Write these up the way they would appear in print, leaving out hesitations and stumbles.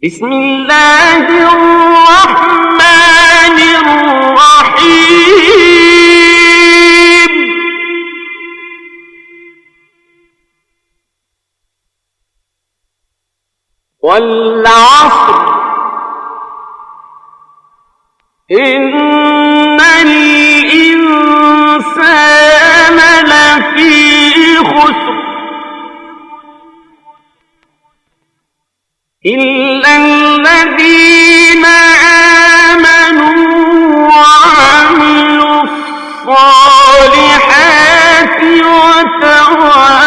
بسم اللہ الرحمن الرحیم والعصر ان الانسان لفی خسر إلا الذين آمنوا وعملوا الصالحات وتواصوا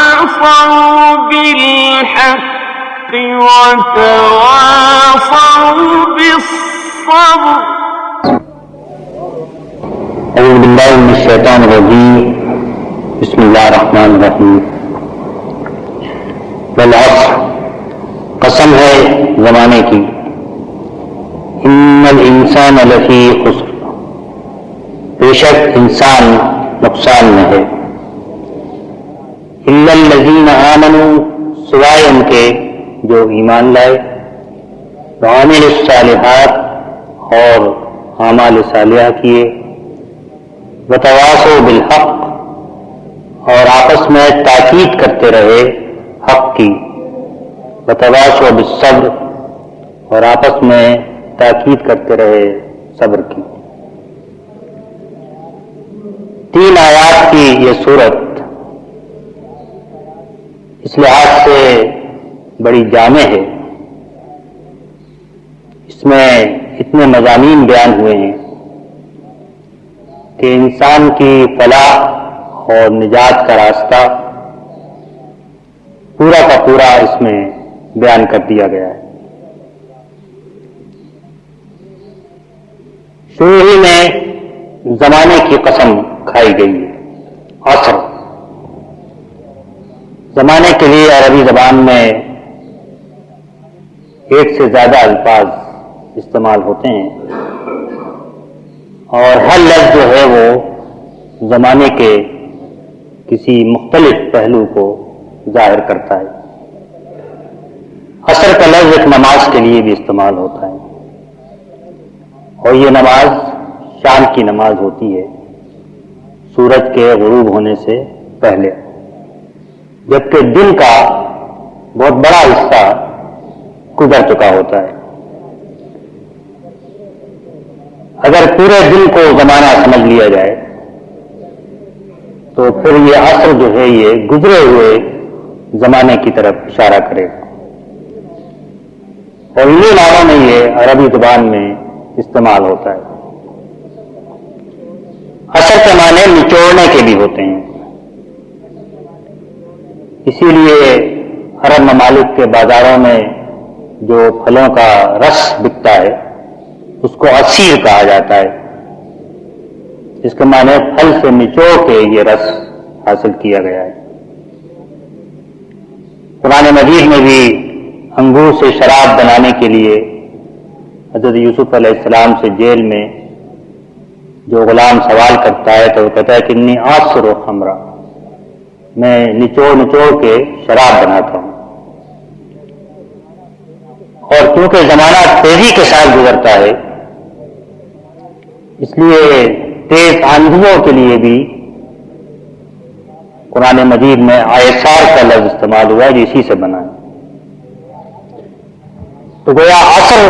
بالحق وتواصوا بالصبر. اعوذ باللہ من الشیطان الرجیم. بسم اللہ الرحمن الرحیم. والعصر، قسم ہے زمانے کی. ان الانسان لفی خسر، بے شک انسان نقصان میں ہے. الا الذین آمنوا، سوائے ان کے جو ایمان لائے، وعملوا الصالحات، اور اعمال صالحہ کیے، وتواصوا بالحق، اور آپس میں تاکید کرتے رہے حق کی، وتواصوا بالصبر، اور آپس میں تاکید کرتے رہے صبر کی. 3 آیات کی یہ سورت اس لحاظ سے بڑی جامع ہے. اس میں اتنے مضامین بیان ہوئے ہیں کہ انسان کی فلاح اور نجات کا راستہ پورا کا پورا اس میں بیان کر دیا گیا ہے. شروع ہی میں زمانے کی قسم کھائی گئی ہے. عصر، زمانے کے لیے عربی زبان میں ایک سے زیادہ الفاظ استعمال ہوتے ہیں، اور ہر لفظ جو ہے وہ زمانے کے کسی مختلف پہلو کو ظاہر کرتا ہے. عصر کا لفظ ایک نماز کے لیے بھی استعمال ہوتا ہے، اور یہ نماز شام کی نماز ہوتی ہے، سورج کے غروب ہونے سے پہلے، جبکہ دن کا بہت بڑا حصہ گزر چکا ہوتا ہے. اگر پورے دن کو زمانہ سمجھ لیا جائے تو پھر یہ عصر جو ہے یہ گزرے ہوئے زمانے کی طرف اشارہ کرے گا، اور انہیں ناموں میں یہ عربی زبان میں استعمال ہوتا ہے. عصر کے معنی نچوڑنے کے بھی ہوتے ہیں، اسی لیے عرب ممالک کے بازاروں میں جو پھلوں کا رس بکتا ہے اس کو عصیر کہا جاتا ہے. اس کے معنی پھل سے نچوڑ کے یہ رس حاصل کیا گیا ہے. قرآن مجید میں بھی انگور سے شراب بنانے کے لیے حضرت یوسف علیہ السلام سے جیل میں جو غلام سوال کرتا ہے تو وہ کہتا ہے کہ انی آصر خمرا، میں نچوڑ کے شراب بناتا ہوں. اور کیونکہ زمانہ تیزی کے ساتھ گزرتا ہے، اس لیے تیز آندھیوں کے لیے بھی قرآن مجید میں آیسار کا لفظ استعمال ہوا ہے جو اسی سے بنا ہے. تو گویا عصر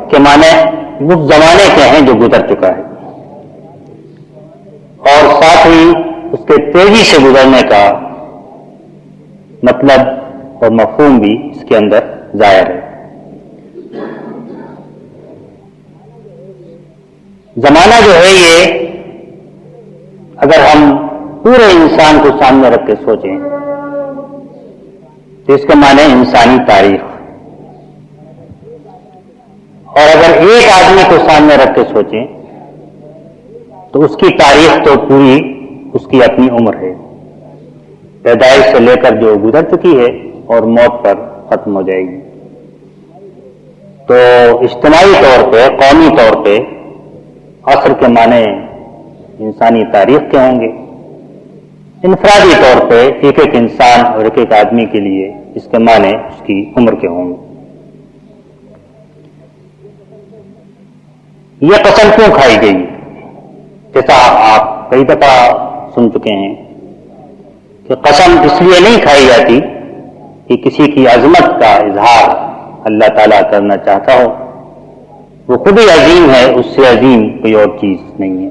کے معنی اس زمانے کے ہیں جو گزر چکا ہے، اور ساتھ ہی اس کے تیزی سے گزرنے کا مطلب اور مفہوم بھی اس کے اندر ظاہر ہے. زمانہ جو ہے یہ اگر ہم پورے انسان کو سامنے رکھ کے سوچیں تو اس کے معنی انسانی تاریخ، اور اگر ایک آدمی کو سامنے رکھ کے سوچیں تو اس کی تاریخ تو پوری اس کی اپنی عمر ہے، پیدائش سے لے کر جو گزر چکی ہے اور موت پر ختم ہو جائے گی. تو اجتماعی طور پہ، قومی طور پہ عصر کے معنی انسانی تاریخ کے ہوں گے. انفرادی طور پہ ایک ایک انسان اور ایک ایک آدمی کے لیے اس کے معنی اس کی عمر کے ہوں گے. یہ قسم کیوں کھائی گئی؟ جیسا آپ کئی دفعہ سن چکے ہیں کہ قسم اس لیے نہیں کھائی جاتی کہ کسی کی عظمت کا اظہار اللہ تعالیٰ کرنا چاہتا ہو، وہ خود ہی عظیم ہے، اس سے عظیم کوئی اور چیز نہیں ہے۔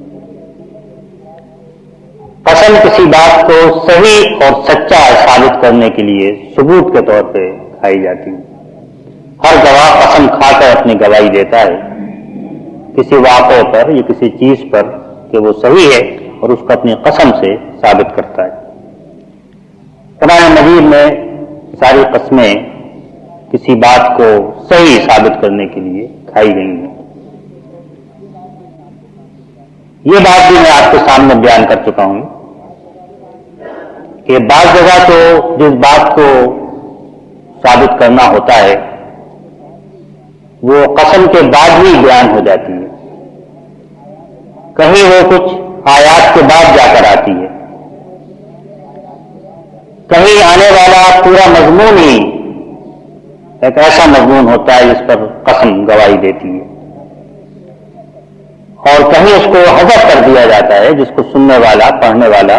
قسم کسی بات کو صحیح اور سچا ثابت کرنے کے لیے ثبوت کے طور پہ کھائی جاتی ہے۔ ہر گواہ قسم کھا کر اپنی گواہی دیتا ہے کسی واقعے پر یا کسی چیز پر کہ وہ صحیح ہے، اور اس کو اپنی قسم سے ثابت کرتا ہے۔ قرآن مجید میں ساری قسمیں کسی بات کو صحیح ثابت کرنے کے لیے کھائی گئی ہیں۔ یہ بات بھی میں آپ کے سامنے بیان کر چکا ہوں کہ بعض جگہ تو جس بات کو ثابت کرنا ہوتا ہے وہ قسم کے بعد ہی بیان ہو جاتی ہے، کہیں وہ کچھ آیات کے بعد جا کر آتی ہے، کہیں آنے والا پورا مضمون ہی ایک ایسا مضمون ہوتا ہے جس پر قسم گواہی دیتی ہے، اور کہیں اس کو حذف کر دیا جاتا ہے جس کو سننے والا پڑھنے والا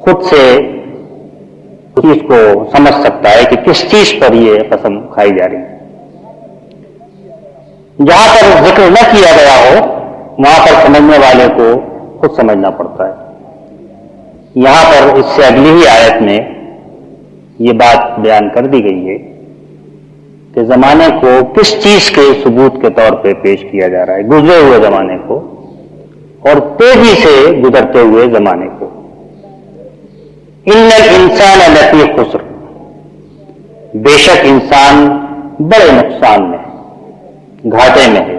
خود سے اس چیز کو سمجھ سکتا ہے کہ کس چیز پر یہ قسم کھائی جا رہی ہے۔ جہاں پر ذکر نہ کیا گیا ہو وہاں پر سمجھنے والے کو خود سمجھنا پڑتا ہے۔ یہاں پر اس سے اگلی ہی آیت میں یہ بات بیان کر دی گئی ہے کہ زمانے کو کس چیز کے ثبوت کے طور پہ پیش کیا جا رہا ہے، گزرے ہوئے زمانے کو اور تیزی سے گزرتے ہوئے زمانے کو۔ ان الانسان لفی خسر، بے شک انسان بڑے نقصان میں ہے، گھاٹے میں ہے۔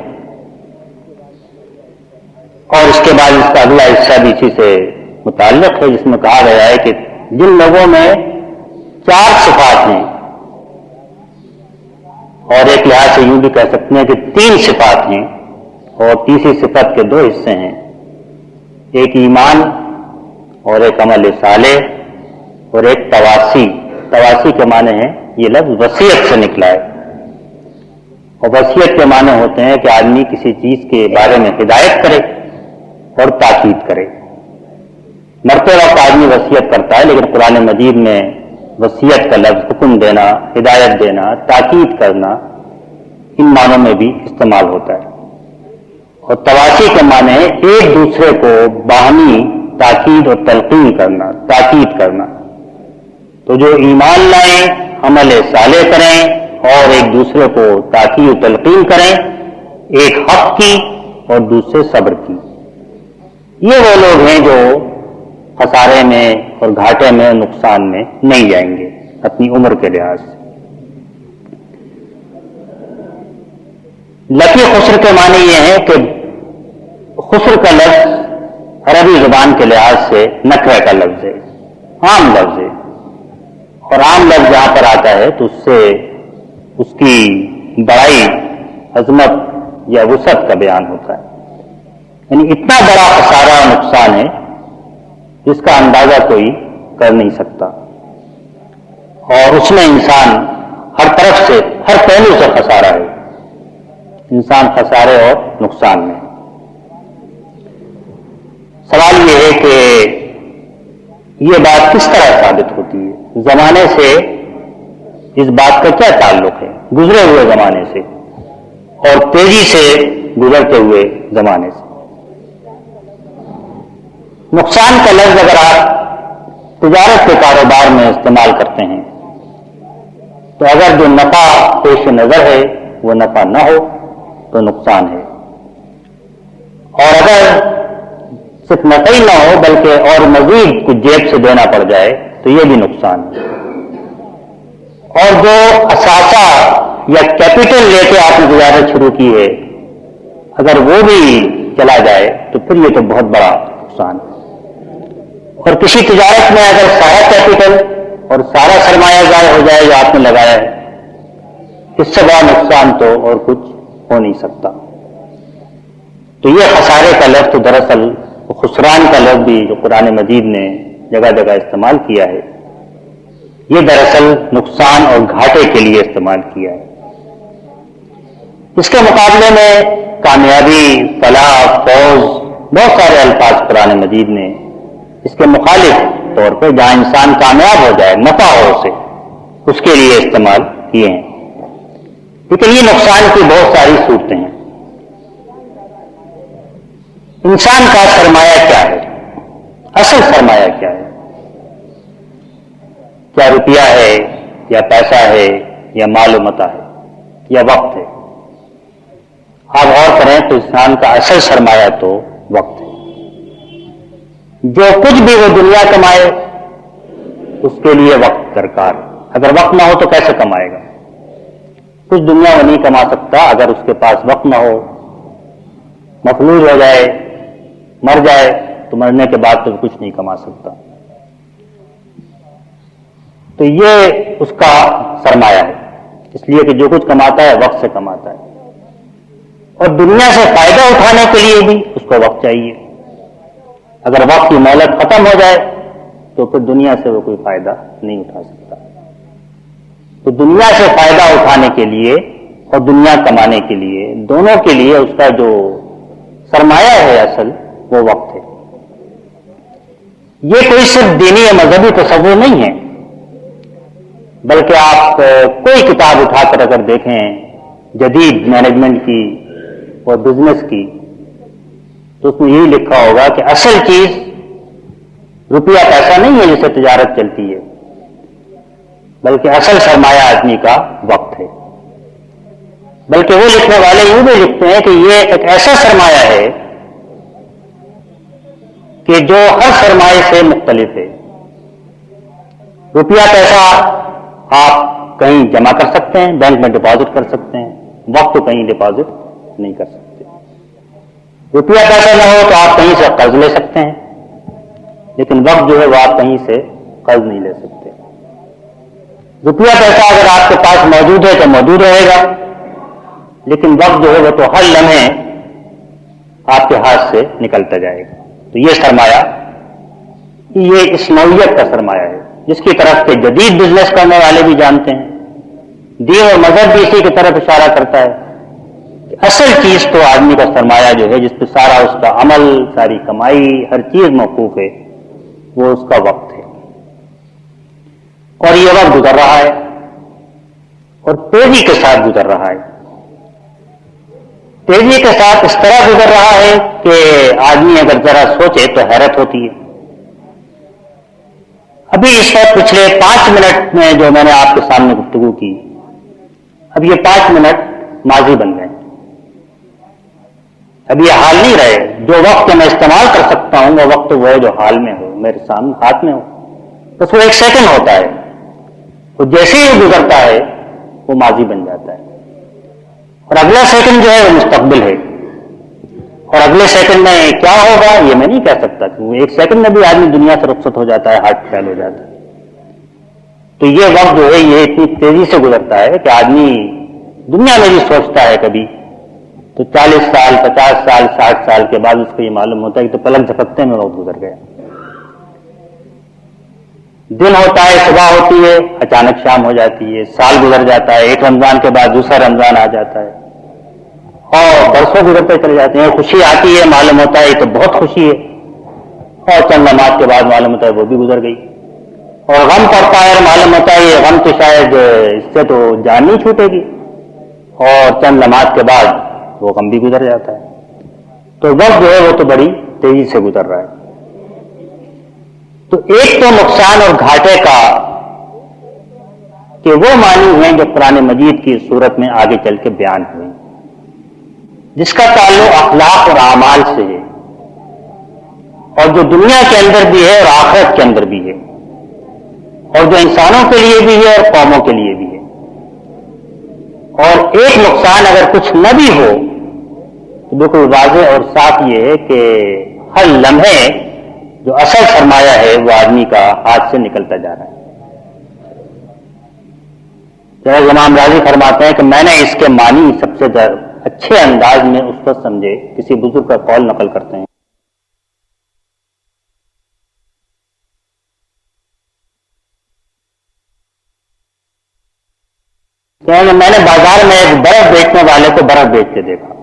اور اس کے بعد اس کا اگلا حصہ بھی اسی سے متعلق ہے جس میں کہا گیا ہے کہ جن لوگوں میں 4 صفات ہیں، اور ایک لحاظ سے یوں بھی کہہ سکتے ہیں کہ 3 صفات ہیں، اور تیسری صفت کے 2 حصے ہیں، ایک ایمان اور ایک عمل صالح اور ایک تواسی۔ تواسی کے معنی ہیں، یہ لفظ وصیت سے نکلا ہے، اور وصیت کے معنی ہوتے ہیں کہ آدمی کسی چیز کے بارے میں ہدایت کرے اور تاکید کرے۔ مرتے وقت آدمی وصیت کرتا ہے، لیکن قرآن مجید میں وصیت کا لفظ حکم دینا، ہدایت دینا، تاکید کرنا، ان معنوں میں بھی استعمال ہوتا ہے۔ اور تواسی کے معنی ہے ایک دوسرے کو باہمی تاکید اور تلقین کرنا، تاکید کرنا۔ تو جو ایمان لائیں، عمل صالح کریں اور ایک دوسرے کو تاکید و تلقین کریں، ایک حق کی اور دوسرے صبر کی، یہ وہ لوگ ہیں جو خسارے میں اور گھاٹے میں، نقصان میں نہیں جائیں گے اپنی عمر کے لحاظ سے۔ لفی خسر کے معنی یہ ہے کہ خسر کا لفظ عربی زبان کے لحاظ سے نکرہ کا لفظ ہے، عام لفظ ہے، اور عام لفظ جہاں پر آتا ہے تو اس سے اس کی بڑائی، عظمت یا وسعت کا بیان ہوتا ہے، یعنی اتنا بڑا خسارہ اور نقصان ہے جس کا اندازہ کوئی کر نہیں سکتا، اور اس میں انسان ہر طرف سے، ہر پہلو سے خسارہ ہے، انسان خسارے اور نقصان میں۔ سوال یہ ہے کہ یہ بات کس طرح ثابت ہوتی ہے؟ زمانے سے اس بات کا کیا تعلق ہے؟ گزرے ہوئے زمانے سے اور تیزی سے گزرتے ہوئے زمانے سے۔ نقصان کا لفظ اگر آپ تجارت کے کاروبار میں استعمال کرتے ہیں تو اگر جو نفع پیش نظر ہے وہ نفع نہ ہو تو نقصان ہے، اور اگر صرف نفع ہی نہ ہو بلکہ اور مزید کچھ جیب سے دینا پڑ جائے تو یہ بھی نقصان ہے، اور جو اثاثہ یا کیپٹل لے کے آپ نے تجارت شروع کی ہے اگر وہ بھی چلا جائے تو پھر یہ تو بہت بڑا نقصان ہے۔ اور کسی تجارت میں اگر سارا کیپٹل اور سارا سرمایہ ضائع ہو جائے جو آپ نے لگایا ہے، اس سے بڑا نقصان تو اور کچھ ہو نہیں سکتا۔ تو یہ خسارے کا لفظ تو دراصل خسران کا لفظ بھی جو قرآن مجید نے جگہ جگہ استعمال کیا ہے، یہ دراصل نقصان اور گھاٹے کے لیے استعمال کیا ہے۔ اس کے مقابلے میں کامیابی، فلاح، فوز، بہت سارے الفاظ قرآن مجید نے اس کے مخالف طور پہ جہاں انسان کامیاب ہو جائے، نفع ہو اسے، اس کے لیے استعمال کیے ہیں. لیکن یہ نقصان کی بہت ساری صورتیں ہیں. انسان کا سرمایہ کیا ہے؟ اصل سرمایہ کیا ہے؟ کیا روپیہ ہے، یا پیسہ ہے، یا مال و متاع ہے، یا وقت ہے؟ آپ غور کریں تو انسان کا اصل سرمایہ تو وقت ہے. جو کچھ بھی وہ دنیا کمائے اس کے لیے وقت درکار. اگر وقت نہ ہو تو کیسے کمائے گا؟ کچھ دنیا وہ نہیں کما سکتا اگر اس کے پاس وقت نہ ہو. مفلوج ہو جائے، مر جائے تو مرنے کے بعد تو کچھ نہیں کما سکتا. تو یہ اس کا سرمایہ ہے، اس لیے کہ جو کچھ کماتا ہے وقت سے کماتا ہے. اور دنیا سے فائدہ اٹھانے کے لیے بھی اس کو وقت چاہیے. اگر وقت کی مہلت ختم ہو جائے تو پھر دنیا سے وہ کوئی فائدہ نہیں اٹھا سکتا. تو دنیا سے فائدہ اٹھانے کے لیے اور دنیا کمانے کے لیے، دونوں کے لیے اس کا جو سرمایہ ہے اصل، وہ وقت ہے. یہ کوئی صرف دینی یا مذہبی تصور نہیں ہے، بلکہ آپ کوئی کتاب اٹھا کر اگر دیکھیں جدید مینجمنٹ کی اور بزنس کی، تو اس میں یہی لکھا ہوگا کہ اصل چیز روپیہ پیسہ نہیں ہے جس سے تجارت چلتی ہے، بلکہ اصل سرمایہ آدمی کا وقت ہے. بلکہ وہ لکھنے والے یوں بھی لکھتے ہیں کہ یہ ایک ایسا سرمایہ ہے کہ جو ہر سرمایہ سے مختلف ہے. روپیہ پیسہ آپ کہیں جمع کر سکتے ہیں، بینک میں ڈپازٹ کر سکتے ہیں، وقت کہیں ڈپازٹ نہیں کر سکتے. روپیہ پیسہ نہ ہو تو آپ کہیں سے قرض لے سکتے ہیں، لیکن وقت جو ہے وہ آپ کہیں سے قرض نہیں لے سکتے. روپیہ پیسہ اگر آپ کے پاس موجود ہے تو موجود رہے گا، لیکن وقت جو ہے وہ تو ہر لمحے آپ کے ہاتھ سے نکلتا جائے گا. تو یہ سرمایہ، یہ اس نوعیت کا سرمایہ ہے جس کی طرف کے جدید بزنس کرنے والے بھی جانتے ہیں. دین اور مذہب بھی اسی کی طرف اشارہ کرتا ہے کہ اصل چیز تو آدمی کا سرمایہ جو ہے، جس پہ سارا اس کا عمل، ساری کمائی، ہر چیز موقوف ہے، وہ اس کا وقت ہے. اور یہ وقت گزر رہا ہے اور تیزی کے ساتھ گزر رہا ہے. تیزی کے ساتھ اس طرح گزر رہا ہے کہ آدمی اگر ذرا سوچے تو حیرت ہوتی ہے. ابھی اس وقت پچھلے 5 منٹ میں جو میں نے آپ کے سامنے گفتگو کی، اب یہ 5 منٹ ماضی بن گئے. اب یہ حال نہیں رہے. جو وقت میں استعمال کر سکتا ہوں وہ وقت وہ ہے جو حال میں ہو، میرے سامنے ہاتھ میں ہو. بس وہ 1 سیکنڈ ہوتا ہے، وہ جیسے ہی گزرتا ہے وہ ماضی بن جاتا ہے. اور اگلا سیکنڈ جو ہے وہ مستقبل ہے. اور اگلے سیکنڈ میں کیا ہوگا یہ میں نہیں کہہ سکتا، کہ وہ 1 سیکنڈ میں بھی آدمی دنیا سے رخصت ہو جاتا ہے، ہارٹ فیل ہو جاتا ہے. تو یہ وقت جو ہے یہ اتنی تیزی سے گزرتا ہے کہ آدمی دنیا میں بھی سوچتا ہے کبھی تو 40 سال، 50 سال، 60 سال کے بعد اس کو یہ معلوم ہوتا ہے کہ تو پلک جھپکتے میں وقت گزر گیا. دن ہوتا ہے، صبح ہوتی ہے، اچانک شام ہو جاتی ہے. سال گزر جاتا ہے، 1 رمضان کے بعد دوسرا رمضان آ جاتا ہے، اور برسوں گزرتے چلے جاتے ہیں. خوشی آتی ہے، معلوم ہوتا ہے تو بہت خوشی ہے، اور چند لمحات کے بعد معلوم ہوتا ہے وہ بھی گزر گئی. اور غم پڑتا ہے اور معلوم ہوتا ہے یہ غم تو شاید اس سے تو جان نہیں چھوٹے گی، اور چند لمحات کے بعد وہ غم بھی گزر جاتا ہے. تو وقت جو ہے وہ تو بڑی تیزی سے گزر رہا ہے. تو ایک تو نقصان اور گھاٹے کا کہ وہ معنی ہیں جو قرآن مجید کی صورت میں آگے چل کے بیان ہوئے، جس کا تعلق اخلاق اور اعمال سے ہے، اور جو دنیا کے اندر بھی ہے اور آخرت کے اندر بھی ہے، اور جو انسانوں کے لیے بھی ہے اور قوموں کے لیے بھی ہے. اور ایک نقصان اگر کچھ نہ بھی ہو تو بالکل واضح اور صاف یہ ہے کہ ہر لمحے جو اصل سرمایہ ہے وہ آدمی کا ہاتھ سے نکلتا جا رہا ہے. جناب امام راضی فرماتے ہیں کہ میں نے اس کے معنی سب سے اچھے انداز میں اس وقت سمجھے، کسی بزرگ کا قول نقل کرتے ہیں. میں نے بازار میں ایک برف بیچنے والے کو برف بیچتے دیکھا.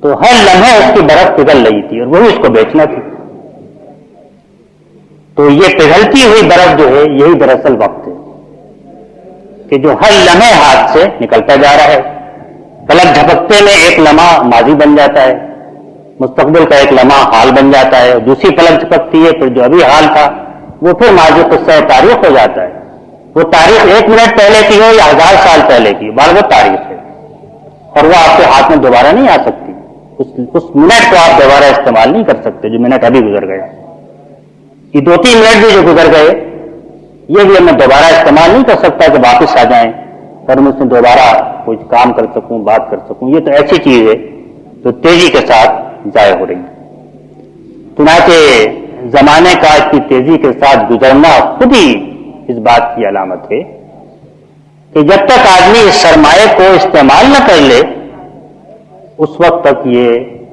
تو ہر لمحے اس کی برف پگھل رہی تھی اور وہی اس کو بیچنا تھی. تو یہ پگھلتی ہوئی برف جو ہے یہی دراصل وقت ہے کہ جو ہر لمحے ہاتھ سے نکلتا جا رہا ہے. پلک جھپکتے میں ایک لمحہ ماضی بن جاتا ہے, مستقبل کا ایک لمحہ حال بن جاتا ہے, دوسری پلک جھپکتی ہے پھر جو ابھی حال تھا وہ پھر ماضی قصہ تاریخ ہو جاتا ہے. وہ تاریخ 1 منٹ پہلے کی ہو یا 1000 سال پہلے کی, بار وہ تاریخ ہے اور وہ آپ کے ہاتھ میں دوبارہ نہیں آ سکتی. اس منٹ کو آپ دوبارہ استعمال نہیں کر سکتے جو منٹ ابھی گزر گیا. یہ 2-3 منٹ بھی جو گزر گئے یہ بھی میں دوبارہ استعمال نہیں کر سکتا کہ واپس آ جائیں اور میں اس میں دوبارہ کوئی کام کر سکوں, بات کر سکوں. یہ تو ایسی چیز ہے جو تیزی کے ساتھ ضائع ہو رہی ہے. چنانچہ زمانے کا اتنی تیزی کے ساتھ گزرنا خود ہی اس بات کی علامت ہے کہ جب تک آدمی اس سرمایہ کو استعمال نہ کر لے اس وقت تک یہ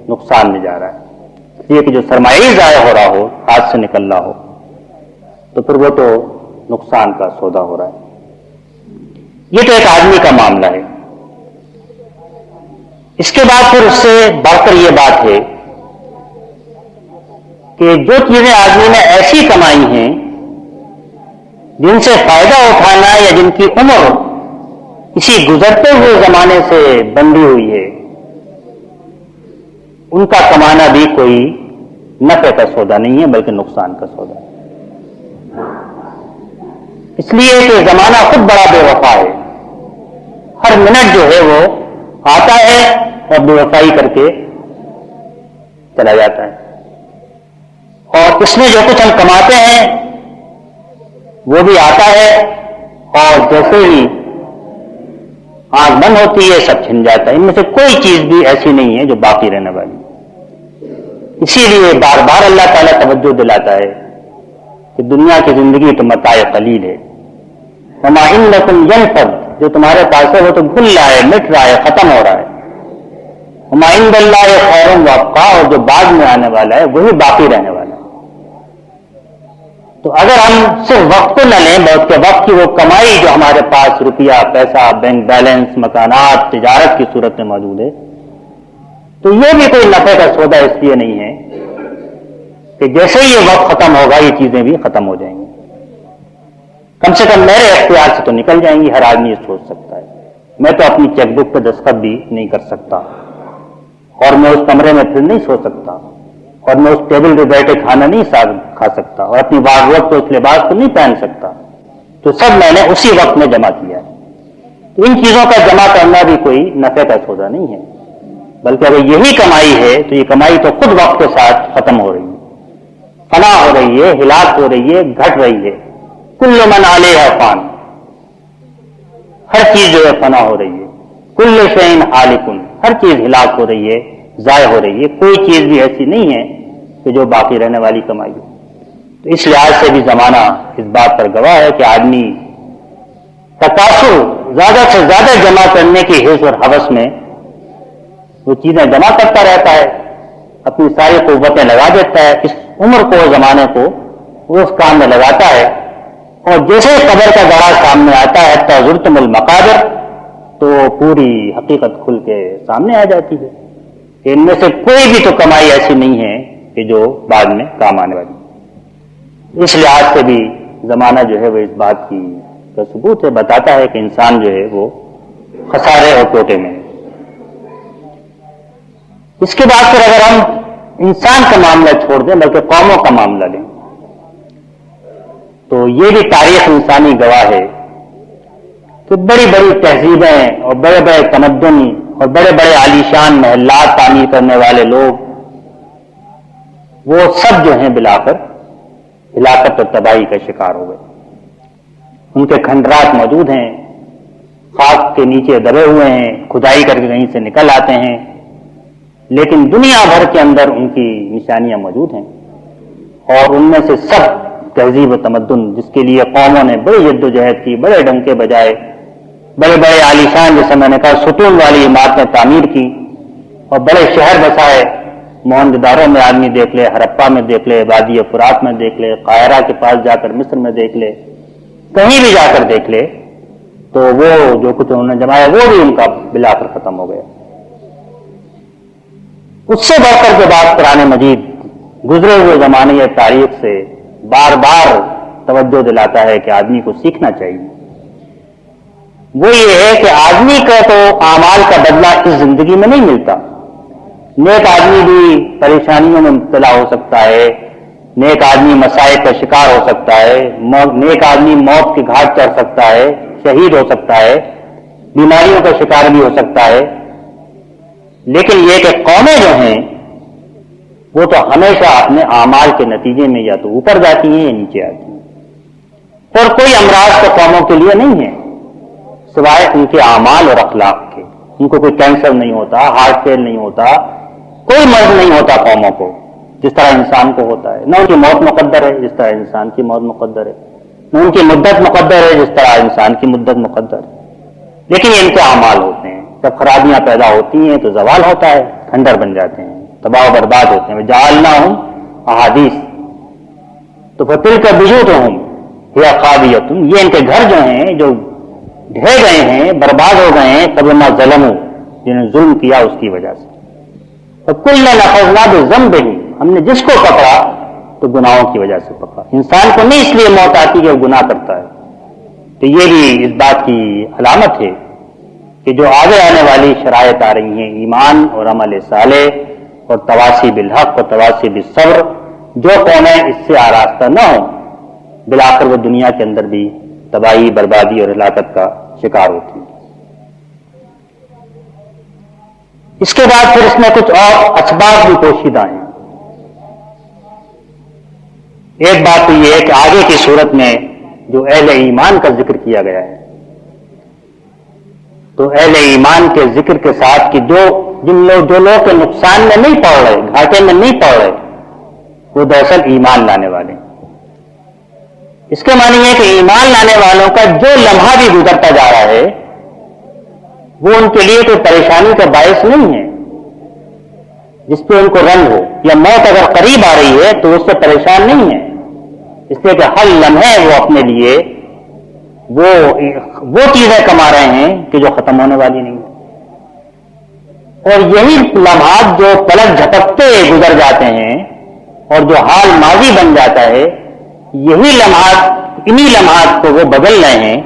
نقصان میں جا رہا ہے. یہ کہ جو سرمایہ ہی ضائع ہو رہا ہو, ہاتھ سے نکل رہا ہو, تو پھر وہ تو نقصان کا سودا ہو رہا ہے. یہ تو ایک آدمی کا معاملہ ہے. اس کے بعد پھر اس سے بڑھ کر یہ بات ہے کہ جو چیزیں آدمی نے ایسی کمائی ہیں جن سے فائدہ اٹھانا یا جن کی عمر کسی گزرتے ہوئے زمانے سے بندھی ہوئی ہے, ان کا کمانا بھی کوئی نفع کا سودا نہیں ہے بلکہ نقصان کا سودا ہے. اس لیے کہ زمانہ خود بڑا بے وفا ہے. ہر منٹ جو ہے وہ آتا ہے اور بے وفائی کر کے چلا جاتا ہے. اور اس میں جو کچھ ہم کماتے ہیں وہ بھی آتا ہے اور جیسے ہی آنکھ بند ہوتی ہے سب چھن جاتا ہے. ان میں سے کوئی چیز بھی ایسی نہیں ہے جو باقی رہنے والی. اسی لیے بار بار اللہ تعالیٰ توجہ دلاتا ہے کہ دنیا کی زندگی تو متاع قلیل ہے. وما عندکم ینفد, جو تمہارے پاس ہے وہ تو بھول رہا ہے, مٹ رہا ہے, ختم ہو رہا ہے. وما عند اللہ خیر وابقا, اور جو بعد میں آنے والا ہے وہی باقی رہنے والا ہے. تو اگر ہم صرف وقت کو نہ لیں بلکہ وقت کی وہ کمائی جو ہمارے پاس روپیہ پیسہ بینک بیلنس مکانات تجارت کی صورت میں موجود ہے, تو یہ بھی کوئی نفع کا سودا اس لیے نہیں ہے کہ جیسے ہی یہ وقت ختم ہوگا یہ چیزیں بھی ختم ہو جائیں گی. کم سے کم میرے اختیار سے تو نکل جائیں گی. ہر آدمی یہ سوچ سکتا ہے. میں تو اپنی چیک بک پہ دستخط بھی نہیں کر سکتا اور میں اس کمرے میں پھر نہیں سو سکتا اور میں اس ٹیبل پہ بیٹھے کھانا نہیں کھا سکتا اور اپنی وارڈروب پہ اس لباس کو نہیں پہن سکتا. تو سب میں نے اسی وقت میں جمع کیا ہے. تو ان چیزوں کا جمع کرنا بھی کوئی نفع کا سودا نہیں ہے بلکہ اگر یہی کمائی ہے تو یہ کمائی تو خود وقت کے ساتھ ختم ہو رہی ہے, فنا ہو رہی ہے, ہلاک ہو رہی ہے, گھٹ رہی ہے. کل من علیہا فان, ہر چیز جو ہے فنا ہو رہی ہے. کل شیء ہالک, ہر چیز ہلاک ہو رہی ہے, ضائع ہو رہی ہے. کوئی چیز بھی ایسی نہیں ہے کہ جو باقی رہنے والی کمائی ہو. تو اس لحاظ سے بھی زمانہ اس بات پر گواہ ہے کہ آدمی تکاثر زیادہ سے زیادہ جمع کرنے کی حرص اور ہوس میں وہ چیزیں جمع کرتا رہتا ہے, اپنی ساری قوتیں لگا دیتا ہے, اس عمر کو زمانے کو وہ اس کام میں لگاتا ہے. اور جیسے قبر کا گڑھا سامنے آتا ہے حتی زرتم المقابر, تو پوری حقیقت کھل کے سامنے آ جاتی ہے کہ ان میں سے کوئی بھی تو کمائی ایسی نہیں ہے کہ جو بعد میں کام آنے والی. اس لحاظ سے بھی زمانہ جو ہے وہ اس بات کی کا ثبوت ہے, بتاتا ہے کہ انسان جو ہے وہ خسارے اور ٹوٹے میں ہے. اس کے بعد پھر اگر ہم انسان کا معاملہ چھوڑ دیں بلکہ قوموں کا معاملہ لیں تو یہ بھی تاریخ انسانی گواہ ہے کہ بڑی بڑی تہذیبیں اور بڑے بڑے تمدن اور بڑے بڑے عالیشان محلات تعمیر کرنے والے لوگ وہ سب جو ہیں بلاکر ہلاکت اور تباہی کا شکار ہو گئے. ان کے کھنڈرات موجود ہیں, خاک کے نیچے دبے ہوئے ہیں, کھدائی کر کے کہیں سے نکل آتے ہیں, لیکن دنیا بھر کے اندر ان کی نشانیاں موجود ہیں. اور ان میں سے سب تہذیب و تمدن جس کے لیے قوموں نے بڑی جد و جہد کی, بڑے ڈنکے بجائے, بڑے بڑے عالیشان جیسے میں نے کہا ستون والی عمارتیں تعمیر کی اور بڑے شہر بسائے. موہنجودارو میں آدمی دیکھ لے, ہرپا میں دیکھ لے, وادی فرات میں دیکھ لے, قاہرہ کے پاس جا کر مصر میں دیکھ لے, کہیں بھی جا کر دیکھ لے, تو وہ جو کچھ انہوں نے جمایا وہ بھی ان کا بلا کر ختم ہو گیا. اس سے بڑھ کر جو بات قرآن مجید گزرے ہوئے زمانے یا تاریخ سے بار بار توجہ دلاتا ہے کہ آدمی کو سیکھنا چاہیے، وہ یہ ہے کہ آدمی کا تو اعمال کا بدلہ اس زندگی میں نہیں ملتا۔ نیک آدمی بھی پریشانیوں میں مبتلا ہو سکتا ہے، نیک آدمی مسائل کا شکار ہو سکتا ہے، نیک آدمی موت کے گھاٹ چڑھ سکتا ہے، شہید ہو سکتا ہے، بیماریوں کا شکار بھی ہو سکتا ہے، لیکن یہ کہ قومیں جو ہیں وہ تو ہمیشہ اپنے اعمال کے نتیجے میں یا تو اوپر جاتی ہیں یا نیچے آتی ہیں، اور کوئی امراض تو قوموں کے لیے نہیں ہے سوائے ان کے اعمال اور اخلاق کے۔ ان کو کوئی کینسر نہیں ہوتا، ہارٹ فیل نہیں ہوتا، کوئی مرض نہیں ہوتا قوموں کو جس طرح انسان کو ہوتا ہے، نہ ان کی موت مقدر ہے جس طرح انسان کی موت مقدر ہے، نہ ان کی مدت مقدر ہے جس طرح انسان کی مدت مقدر ہے، لیکن یہ ان کے اعمال ہوتے ہیں۔ جب خرابیاں پیدا ہوتی ہیں تو زوال ہوتا ہے، کھنڈر بن جاتے ہیں، تباہ و برباد ہوتے ہیں۔ جعلناہم احادیث تو فتلک بیوتہم ہی خاویۃ، یہ ان کے گھر جو ہیں جو ڈھہ گئے ہیں، برباد ہو گئے ہیں، فبما ظلموا، جنہوں نے ظلم کیا اس کی وجہ سے۔ فکلا اخذنا بذنبہ، ہم نے جس کو پکڑا تو گناہوں کی وجہ سے پکڑا۔ انسان کو نہیں اس لیے موت آتی کہ وہ گناہ کرتا ہے، تو یہ بھی اس بات کی علامت ہے کہ جو آگے آنے والی شرائط آ رہی ہیں، ایمان اور عمل صالح اور تواصی بالحق اور تواصی بالصبر، جو قومیں اس سے آراستہ نہ ہوں بالآخر وہ دنیا کے اندر بھی تباہی، بربادی اور ہلاکت کا شکار ہوتی ہیں۔ اس کے بعد پھر اس میں کچھ اور اسباب بھی پوشیدہ ہیں۔ ایک بات تو یہ ہے کہ آگے کی صورت میں جو اہل ایمان کا ذکر کیا گیا ہے، تو اہل ایمان کے ذکر کے ساتھ کہ جو لوگ کے نقصان میں نہیں پڑ رہے، گھاٹے میں نہیں پڑ رہے، وہ دراصل ایمان لانے والے ہیں۔ اس کے معنی ہے کہ ایمان لانے والوں کا جو لمحہ بھی گزرتا جا رہا ہے وہ ان کے لیے کوئی پریشانی کا باعث نہیں ہے جس پہ ان کو رنج ہو، یا موت اگر قریب آ رہی ہے تو اس سے پریشان نہیں ہے، اس لیے کہ ہر لمحے وہ اپنے لیے وہ چیزیں کما رہے ہیں کہ جو ختم ہونے والی نہیں ہے، اور یہی لمحات جو پلک جھپکتے گزر جاتے ہیں اور جو حال ماضی بن جاتا ہے، یہی لمحات، انہی لمحات کو وہ بدل رہے ہیں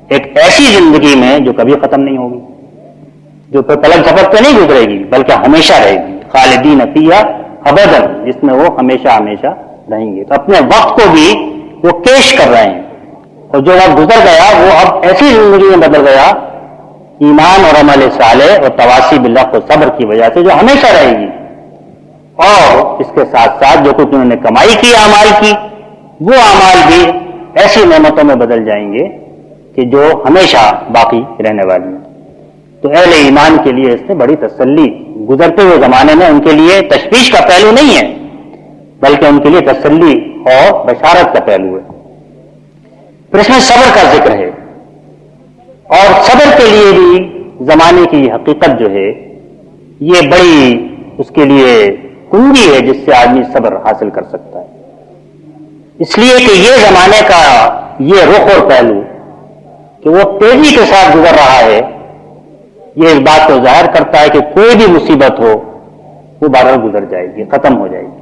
ایک ایسی زندگی میں جو کبھی ختم نہیں ہوگی، جو پلک جھپکتے نہیں گزرے گی بلکہ ہمیشہ رہے گی، خالدین فیہا ابدا، جس میں وہ ہمیشہ ہمیشہ رہیں گے۔ تو اپنے وقت کو بھی وہ کیش کر رہے ہیں، اور جو وقت گزر گیا وہ اب ایسی زندگی میں بدل گیا ایمان اور عمل صالح اور تواصی بالحق و صبر کی وجہ سے، جو ہمیشہ رہے گی، اور اس کے ساتھ ساتھ جو کچھ انہوں نے کمائی کی اعمال کی، وہ اعمال بھی ایسی نعمتوں میں بدل جائیں گے کہ جو ہمیشہ باقی رہنے والی ہیں۔ تو اہل ایمان کے لیے اس سے بڑی تسلی، گزرتے ہوئے زمانے میں ان کے لیے تشویش کا پہلو نہیں ہے بلکہ ان کے لیے تسلی اور بشارت کا پہلو ہے۔ پھر اس میں صبر کا ذکر ہے، اور صبر کے لیے بھی زمانے کی حقیقت جو ہے یہ بڑی اس کے لیے کنجی ہے جس سے آدمی صبر حاصل کر سکتا ہے، اس لیے کہ یہ زمانے کا یہ رخ اور پہلو کہ وہ تیزی کے ساتھ گزر رہا ہے، یہ اس بات کو ظاہر کرتا ہے کہ کوئی بھی مصیبت ہو وہ بہرحال گزر جائے گی، ختم ہو جائے گی،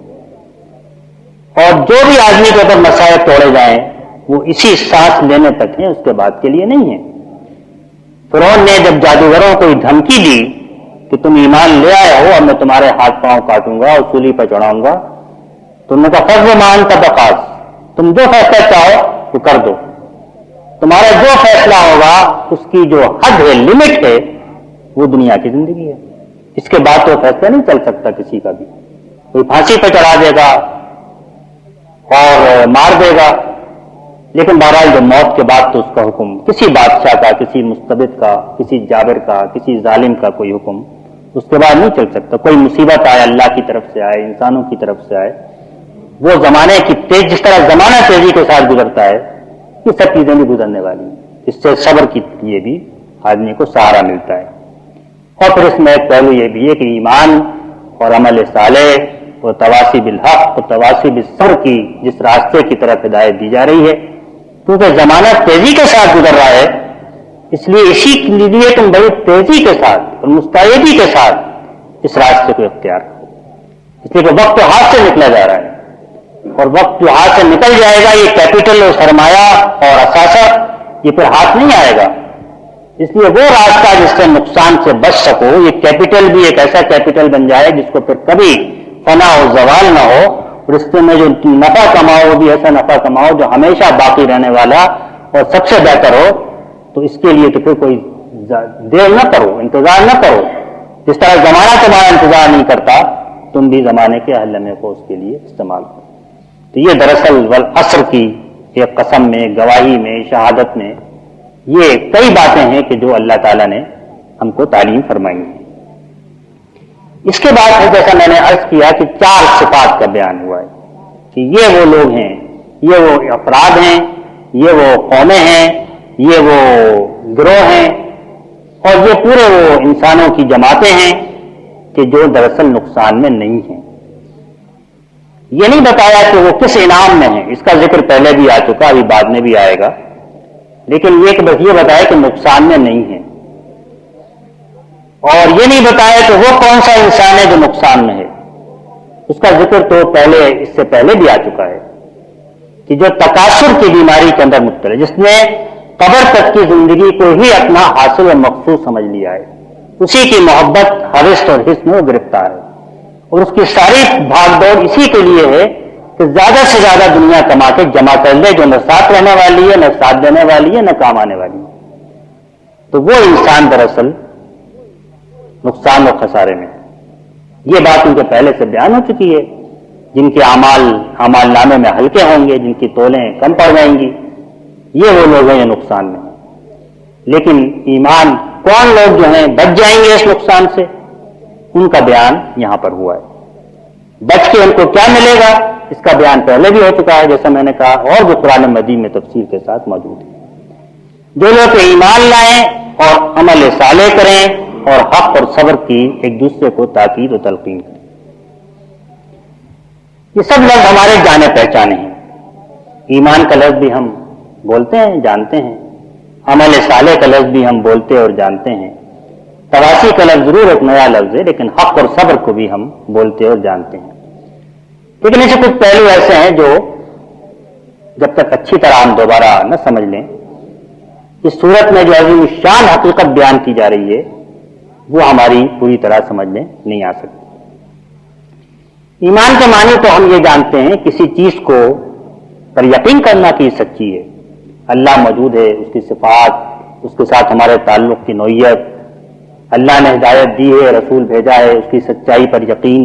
اور جو بھی آدمی کے اوپر مسائل توڑے جائیں وہ اسی سانس لینے تک ہیں، اس کے بعد کے لیے نہیں ہے۔ فرعون نے جب جادوگروں کو دھمکی دی کہ تم ایمان لے آئے ہو، اب میں تمہارے ہاتھ پاؤں کاٹوں گا اور سولی پر چڑھاؤں گا، تم نے کہا فضل مان تبقاس، تم جو فیصلہ چاہو وہ کر دو، تمہارا جو فیصلہ ہوگا اس کی جو حد ہے، لمٹ ہے، وہ دنیا کی زندگی ہے، اس کے بعد تو فیصلہ نہیں چل سکتا کسی کا بھی، کوئی پھانسی پہ چڑھا دے گا اور مار دے گا، لیکن بہرحال جو موت کے بعد تو اس کا حکم کسی بادشاہ کا، کسی مستبد کا، کسی جابر کا، کسی ظالم کا کوئی حکم اس کے بعد نہیں چل سکتا۔ کوئی مصیبت آئے، اللہ کی طرف سے آئے، انسانوں کی طرف سے آئے، وہ زمانے کی تیز، جس طرح زمانہ تیزی کے ساتھ گزرتا ہے، یہ سب چیزیں بھی گزرنے والی ہیں، اس سے صبر کے لیے بھی آدمی کو سہارا ملتا ہے۔ اور پھر اس میں ایک پہلو یہ بھی ہے کہ ایمان اور عمل صالح اور تواصی بالحق اور تواصی بالصبر کی جس راستے کی طرف ہدایت دی جا رہی ہے، کیونکہ زمانہ تیزی کے ساتھ گزر رہا ہے، اس لیے اسی لیے تم بڑی تیزی کے ساتھ اور مستعدی کے ساتھ اس راستے کو اختیار کرو۔ اس لیے کہ وقت تو ہاتھ سے نکلا جا رہا ہے، اور وقت جو ہاتھ سے نکل جائے گا یہ کیپٹل اور سرمایہ اور اثاثہ یہ پھر ہاتھ نہیں آئے گا. اس لیے وہ راستہ جس سے نقصان سے بچ سکو، یہ کیپٹل بھی ایک ایسا کیپٹل بن جائے جس کو پھر کبھی فنا و زوال نہ ہو، اور اس میں جو نفع کماؤ وہ بھی ایسا نفع کماؤ جو ہمیشہ باقی رہنے والا اور سب سے بہتر ہو. تو اس کے لیے تو پھر کوئی دیر نہ کرو، انتظار نہ کرو. جس طرح زمانہ تمہارا انتظار نہیں کرتا، تم بھی زمانے کے ہر لمحے کو اس کے لیے استعمال کرو. تو یہ دراصل والعصر کی ایک قسم میں، گواہی میں، شہادت میں یہ کئی باتیں ہیں کہ جو اللہ تعالیٰ نے ہم کو تعلیم فرمائی ہے. اس کے بعد ہے جیسا میں نے عرض کیا کہ 4 صفات کا بیان ہوا ہے کہ یہ وہ لوگ ہیں، یہ وہ افراد ہیں، یہ وہ قومیں ہیں، یہ وہ گروہ ہیں، اور یہ پورے وہ انسانوں کی جماعتیں ہیں کہ جو دراصل نقصان میں نہیں ہیں. یہ نہیں بتایا کہ وہ کس انعام میں ہیں، اس کا ذکر پہلے بھی آ چکا، ابھی بعد میں بھی آئے گا، لیکن یہ کہ بس یہ بتایا کہ نقصان میں نہیں ہے، اور یہ نہیں بتایا کہ وہ کون سا انسان ہے جو نقصان میں ہے. اس کا ذکر تو پہلے اس سے پہلے بھی آ چکا ہے کہ جو تکاثر کی بیماری کے اندر مبتلا ہے، جس نے قبر تک کی زندگی کو ہی اپنا حاصل و مقصود سمجھ لیا ہے، اسی کی محبت، حرص اور حس میں وہ گرفتار ہے، اور اس کی ساری بھاگ دوڑ اسی کے لیے ہے کہ زیادہ سے زیادہ دنیا کما کے جمع کر لے، جو نہ ساتھ رہنے والی ہے، نہ ساتھ دینے والی ہے، نہ کام آنے والی ہے. تو وہ انسان دراصل نقصان اور خسارے میں. یہ بات ان کے پہلے سے بیان ہو چکی ہے. جن کے اعمال نامے میں ہلکے ہوں گے، جن کی تولیں کم پڑ جائیں گی، یہ وہ لوگ ہیں جو نقصان میں ہیں. لیکن ایمان کون لوگ جو ہیں بچ جائیں گے اس نقصان سے، ان کا بیان یہاں پر ہوا ہے. بچ کے ان کو کیا ملے گا اس کا بیان پہلے بھی ہو چکا ہے جیسا میں نے کہا، اور جو قرآن مجید میں تفصیل کے ساتھ موجود ہے. جو لوگ ایمان لائیں اور عمل صالح کریں اور حق اور صبر کی ایک دوسرے کو تاکید و تلقین کریں. یہ سب لفظ ہمارے جانے پہچانے ہیں. ایمان کا لفظ بھی ہم بولتے ہیں، جانتے ہیں. عمل صالح کا لفظ بھی ہم بولتے اور جانتے ہیں. تواسی کا لفظ ضرور ایک نیا لفظ ہے، لیکن حق اور صبر کو بھی ہم بولتے اور جانتے ہیں. لیکن ایسے کچھ پہلو ایسے ہیں جو جب تک اچھی طرح ہم دوبارہ نہ سمجھ لیں، اس صورت میں جو عظیم شان حقیقت بیان کی جا رہی ہے وہ ہماری پوری طرح سمجھ میں نہیں آ سکتی. ایمان کے معنی تو ہم یہ جانتے ہیں کسی چیز کو پر یقین کرنا کہ یہ سچی ہے. اللہ موجود ہے، اس کی صفات، اس کے ساتھ ہمارے تعلق کی نوعیت، اللہ نے ہدایت دی ہے، رسول بھیجا ہے، اس کی سچائی پر یقین.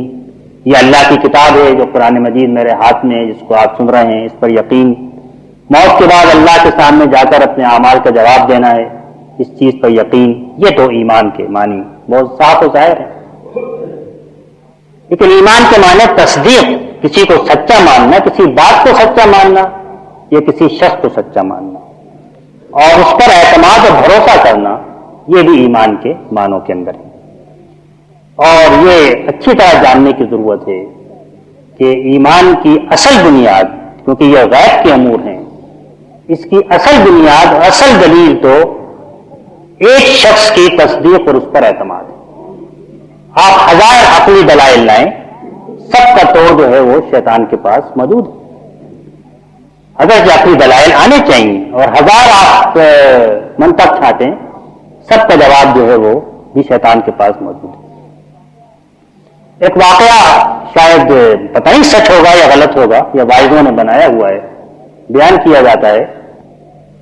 یہ اللہ کی کتاب ہے جو قرآن مجید میرے ہاتھ میں ہے، جس کو آپ سن رہے ہیں، اس پر یقین. موت کے بعد اللہ کے سامنے جا کر اپنے اعمال کا جواب دینا ہے، اس چیز پر یقین. یہ تو ایمان کے معنی بہت صاف و ظاہر ہے. لیکن ایمان کے معنی تصدیق، کسی کو سچا ماننا، کسی بات کو سچا ماننا یا کسی شخص کو سچا ماننا، اور اس پر اعتماد اور بھروسہ کرنا، یہ بھی ایمان کے معنوں کے اندر ہے. اور یہ اچھی طرح جاننے کی ضرورت ہے کہ ایمان کی اصل بنیاد، کیونکہ یہ غیب کے امور ہیں، اس کی اصل بنیاد، اصل دلیل تو ایک شخص کی تصدیق اور اس پر اعتماد ہے. آپ 1000 عقلی دلائل لائیں، سب کا توڑ جو ہے وہ شیطان کے پاس موجود ہے. اگر جو عقلی دلائل آنے چاہیے اور 1000 آپ منطق چھانٹیں، سب کا جواب جو ہے وہ بھی شیطان کے پاس موجود ہے. ایک واقعہ شاید پتہ نہیں سچ ہوگا یا غلط ہوگا، یا واعظوں نے بنایا ہوا ہے. بیان کیا جاتا ہے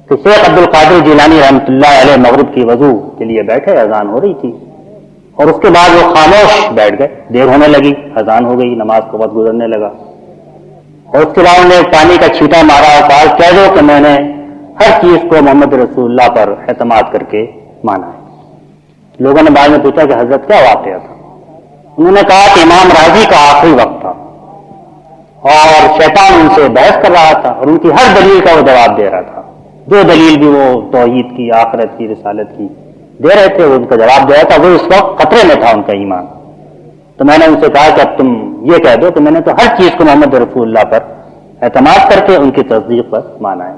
کہ شیخ عبد القادر جیلانی رحمۃ اللہ علیہ مغرب کی وضو کے لیے بیٹھے، اذان ہو رہی تھی، اور اس کے بعد وہ خاموش بیٹھ گئے. دیر ہونے لگی، اذان ہو گئی، نماز کا وقت گزرنے لگا، اور اس کے بعد انہوں نے پانی کا چھینٹا مارا اور کہا کہہ دو کہ میں نے ہر چیز کو محمد رسول اللہ پر اعتماد کر کے مانا ہے. لوگوں نے بعد میں پوچھا کہ حضرت کیا واقعہ تھا؟ انہوں نے کہا کہ امام راضی کا آخری وقت تھا اور شیطان ان سے بحث کر رہا تھا اور ان کی ہر دلیل کا وہ جواب دے رہا تھا. جو دلیل بھی وہ توحید کی، آخرت کی، رسالت کی دے رہے تھے، وہ ان کا جواب دے رہا تھا. وہ اس وقت خطرے میں تھا ان کا ایمان. تو میں نے ان سے کہا کہ اب تم یہ کہہ دو کہ میں نے تو ہر چیز کو محمد رسول اللہ پر اعتماد کر کے ان کی تصدیق پر مانا ہے.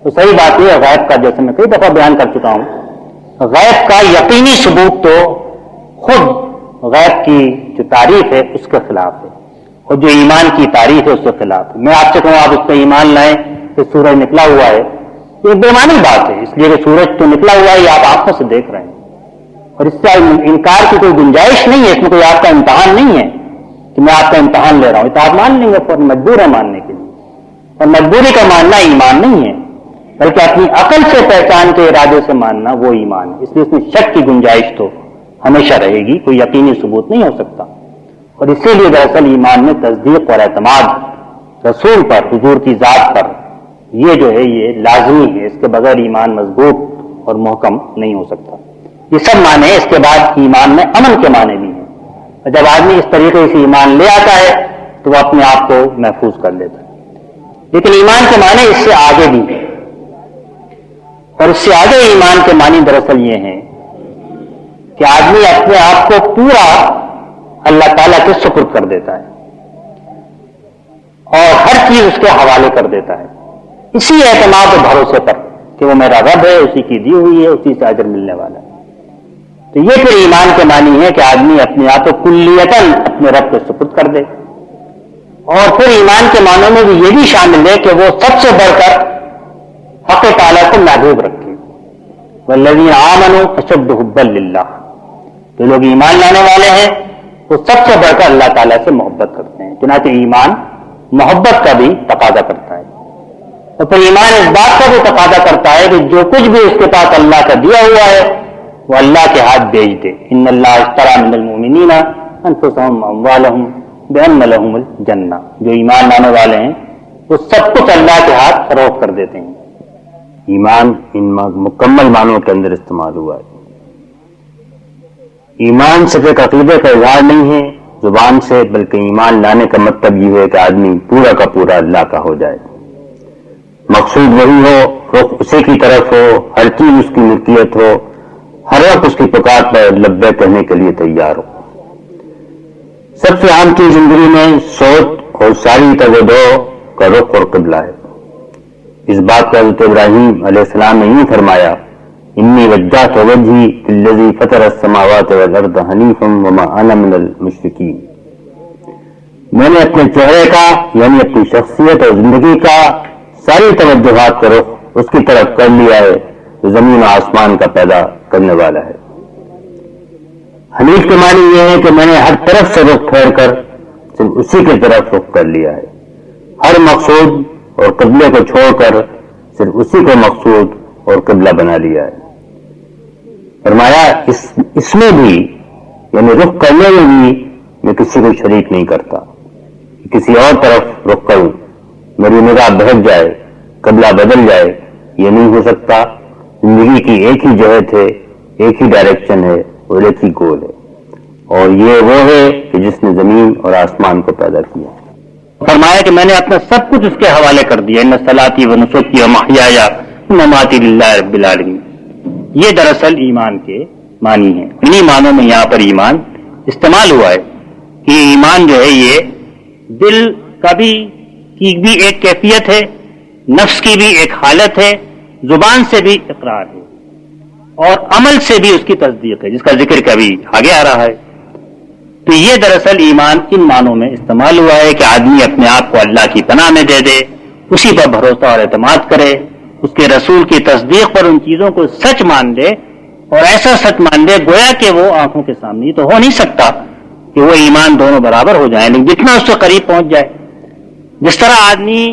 تو صحیح بات یہ ہے، غیب کا جیسے میں کئی دفعہ بیان کر چکا ہوں، غیب کا یقینی ثبوت تو خود غیب کی جو تعریف ہے اس کے خلاف ہے. اور جو ایمان کی تعریف ہے اس کے خلاف ہے۔ میں آپ سے کہوں آپ اس پہ ایمان لائیں کہ سورج نکلا ہوا ہے، یہ ایک بےمانی بات ہے، اس لیے کہ سورج تو نکلا ہوا ہے، یہ آپ آنکھوں سے دیکھ رہے ہیں، اور اس سے انکار کی کوئی گنجائش نہیں ہے، اس میں کوئی آپ کا امتحان نہیں ہے کہ میں آپ کا امتحان لے رہا ہوں، تو آپ مان لیں گے، پر مجبور ہے ماننے کے لیے، اور مجبوری کا ماننا ایمان نہیں ہے، بلکہ اپنی عقل سے پہچان کے ارادے سے ماننا وہ ایمان ہے۔ اس لیے اس میں شک کی گنجائش تو ہمیشہ رہے گی، کوئی یقینی ثبوت نہیں ہو سکتا، اور اسی لیے دراصل ایمان میں تصدیق اور اعتماد رسول پر، حضور کی ذات پر، یہ جو ہے یہ لازمی ہے، اس کے بغیر ایمان مضبوط اور محکم نہیں ہو سکتا۔ یہ سب معنی ہیں، اس کے بعد ایمان میں امن کے معنی بھی ہیں، اور جب آدمی اس طریقے سے ایمان لے آتا ہے تو وہ اپنے آپ کو محفوظ کر لیتا ہے۔ لیکن ایمان کے معنی اس سے آگے بھی ہیں، اور اس سے آگے ایمان کے معنی دراصل یہ ہیں کہ آدمی اپنے آپ کو پورا اللہ تعالیٰ کے سپرد کر دیتا ہے اور ہر چیز اس کے حوالے کر دیتا ہے، اسی اعتماد اور بھروسے پر کہ وہ میرا رب ہے، اسی کی دی ہوئی ہے، اسی سے اجر ملنے والا ہے۔ تو یہ پھر ایمان کے معنی ہے کہ آدمی اپنے آپ کو کلیتاً اپنے رب کے سپرد کر دے، اور پھر ایمان کے معنوں میں بھی یہ بھی شامل ہے کہ وہ سب سے بڑھ کر حق تعالیٰ کو محبوب رکھے، والذین آمنوا اشد حبا للہ، جو لوگ ایمان لانے والے ہیں وہ سب سے بڑھ کر اللہ تعالیٰ سے محبت کرتے ہیں، چنانچہ ایمان محبت کا بھی تقاضا کرتا ہے، اور پھر ایمان اس بات کا بھی تقاضا کرتا ہے کہ جو کچھ بھی اس کے پاس اللہ کا دیا ہوا ہے وہ اللہ کے ہاتھ بیچ دے۔ ان اللہ اشتری من المؤمنین انفسهم واموالهم بان لهم الجنہ، جو ایمان لانے والے ہیں وہ سب کچھ اللہ کے ہاتھ فروخت کر دیتے ہیں۔ ایمان ان مکمل معنوں کے اندر استعمال ہوا ہے۔ ایمان صرف ایک عقیدے کا اظہار نہیں ہے زبان سے، بلکہ ایمان لانے کا مطلب یہ ہے کہ آدمی پورا کا پورا اللہ کا ہو جائے، مقصود وہی ہو، رخ اسی کی طرف ہو، ہر چیز اس کی ملکیت ہو، ہر وقت اس کی پکار پر لبیک کہنے کے لیے تیار ہو۔ سب سے عام چیز زندگی میں سوچ اور ساری توجہ کا رخ اور قبلہ ہے۔ اس بات کو حضرت ابراہیم علیہ السلام نے یوں فرمایا، انی وجہت وجہی للذی فطر السماوات والارض حنیفا وما انا من المشرکین، میں نے اپنے چہرے کا یعنی اپنی شخصیت اور زندگی کا ساری توجہات کا رخ اس کی طرف کر لیا ہے جو زمین و آسمان کا پیدا کرنے والا ہے۔ حنیف کے معنی یہ ہے کہ میں نے ہر طرف سے رخ پھیر کر صرف اسی کی طرف رخ کر لیا ہے، ہر مقصود اور قبلے کو چھوڑ کر صرف اسی کو مقصود اور قبلہ بنا لیا ہے۔ فرمایا اس میں بھی یعنی رخ کرنے میں بھی میں کسی کو شریک نہیں کرتا، کسی اور طرف رخ کروں، میری نگاہ بہک جائے، قبلہ بدل جائے، یہ نہیں ہو سکتا۔ زندگی کی ایک ہی جہت ہے، ایک ہی ڈائریکشن ہے اور ایک ہی گول ہے، اور یہ وہ ہے کہ جس نے زمین اور آسمان کو پیدا کیا۔ فرمایا کہ میں نے اپنا سب کچھ اس کے حوالے کر دیا، ان صلاتی و نسکی و محیای و مماتی للہ رب العالمین۔ یہ دراصل ایمان کے معنی ہیں، انہی معنوں میں یہاں پر ایمان استعمال ہوا ہے کہ ایمان جو ہے یہ دل کا بھی کی بھی ایک کیفیت ہے، نفس کی بھی ایک حالت ہے، زبان سے بھی اقرار ہے، اور عمل سے بھی اس کی تصدیق ہے، جس کا ذکر کبھی آگے آ رہا ہے۔ تو یہ دراصل ایمان ان معنوں میں استعمال ہوا ہے کہ آدمی اپنے آپ کو اللہ کی پناہ میں دے دے، اسی پر بھروسہ اور اعتماد کرے، اس کے رسول کی تصدیق پر ان چیزوں کو سچ مان دے، اور ایسا سچ مان دے گویا کہ وہ آنکھوں کے سامنے تو ہو نہیں سکتا کہ وہ ایمان دونوں برابر ہو جائیں، لیکن جتنا اس سے قریب پہنچ جائے۔ جس طرح آدمی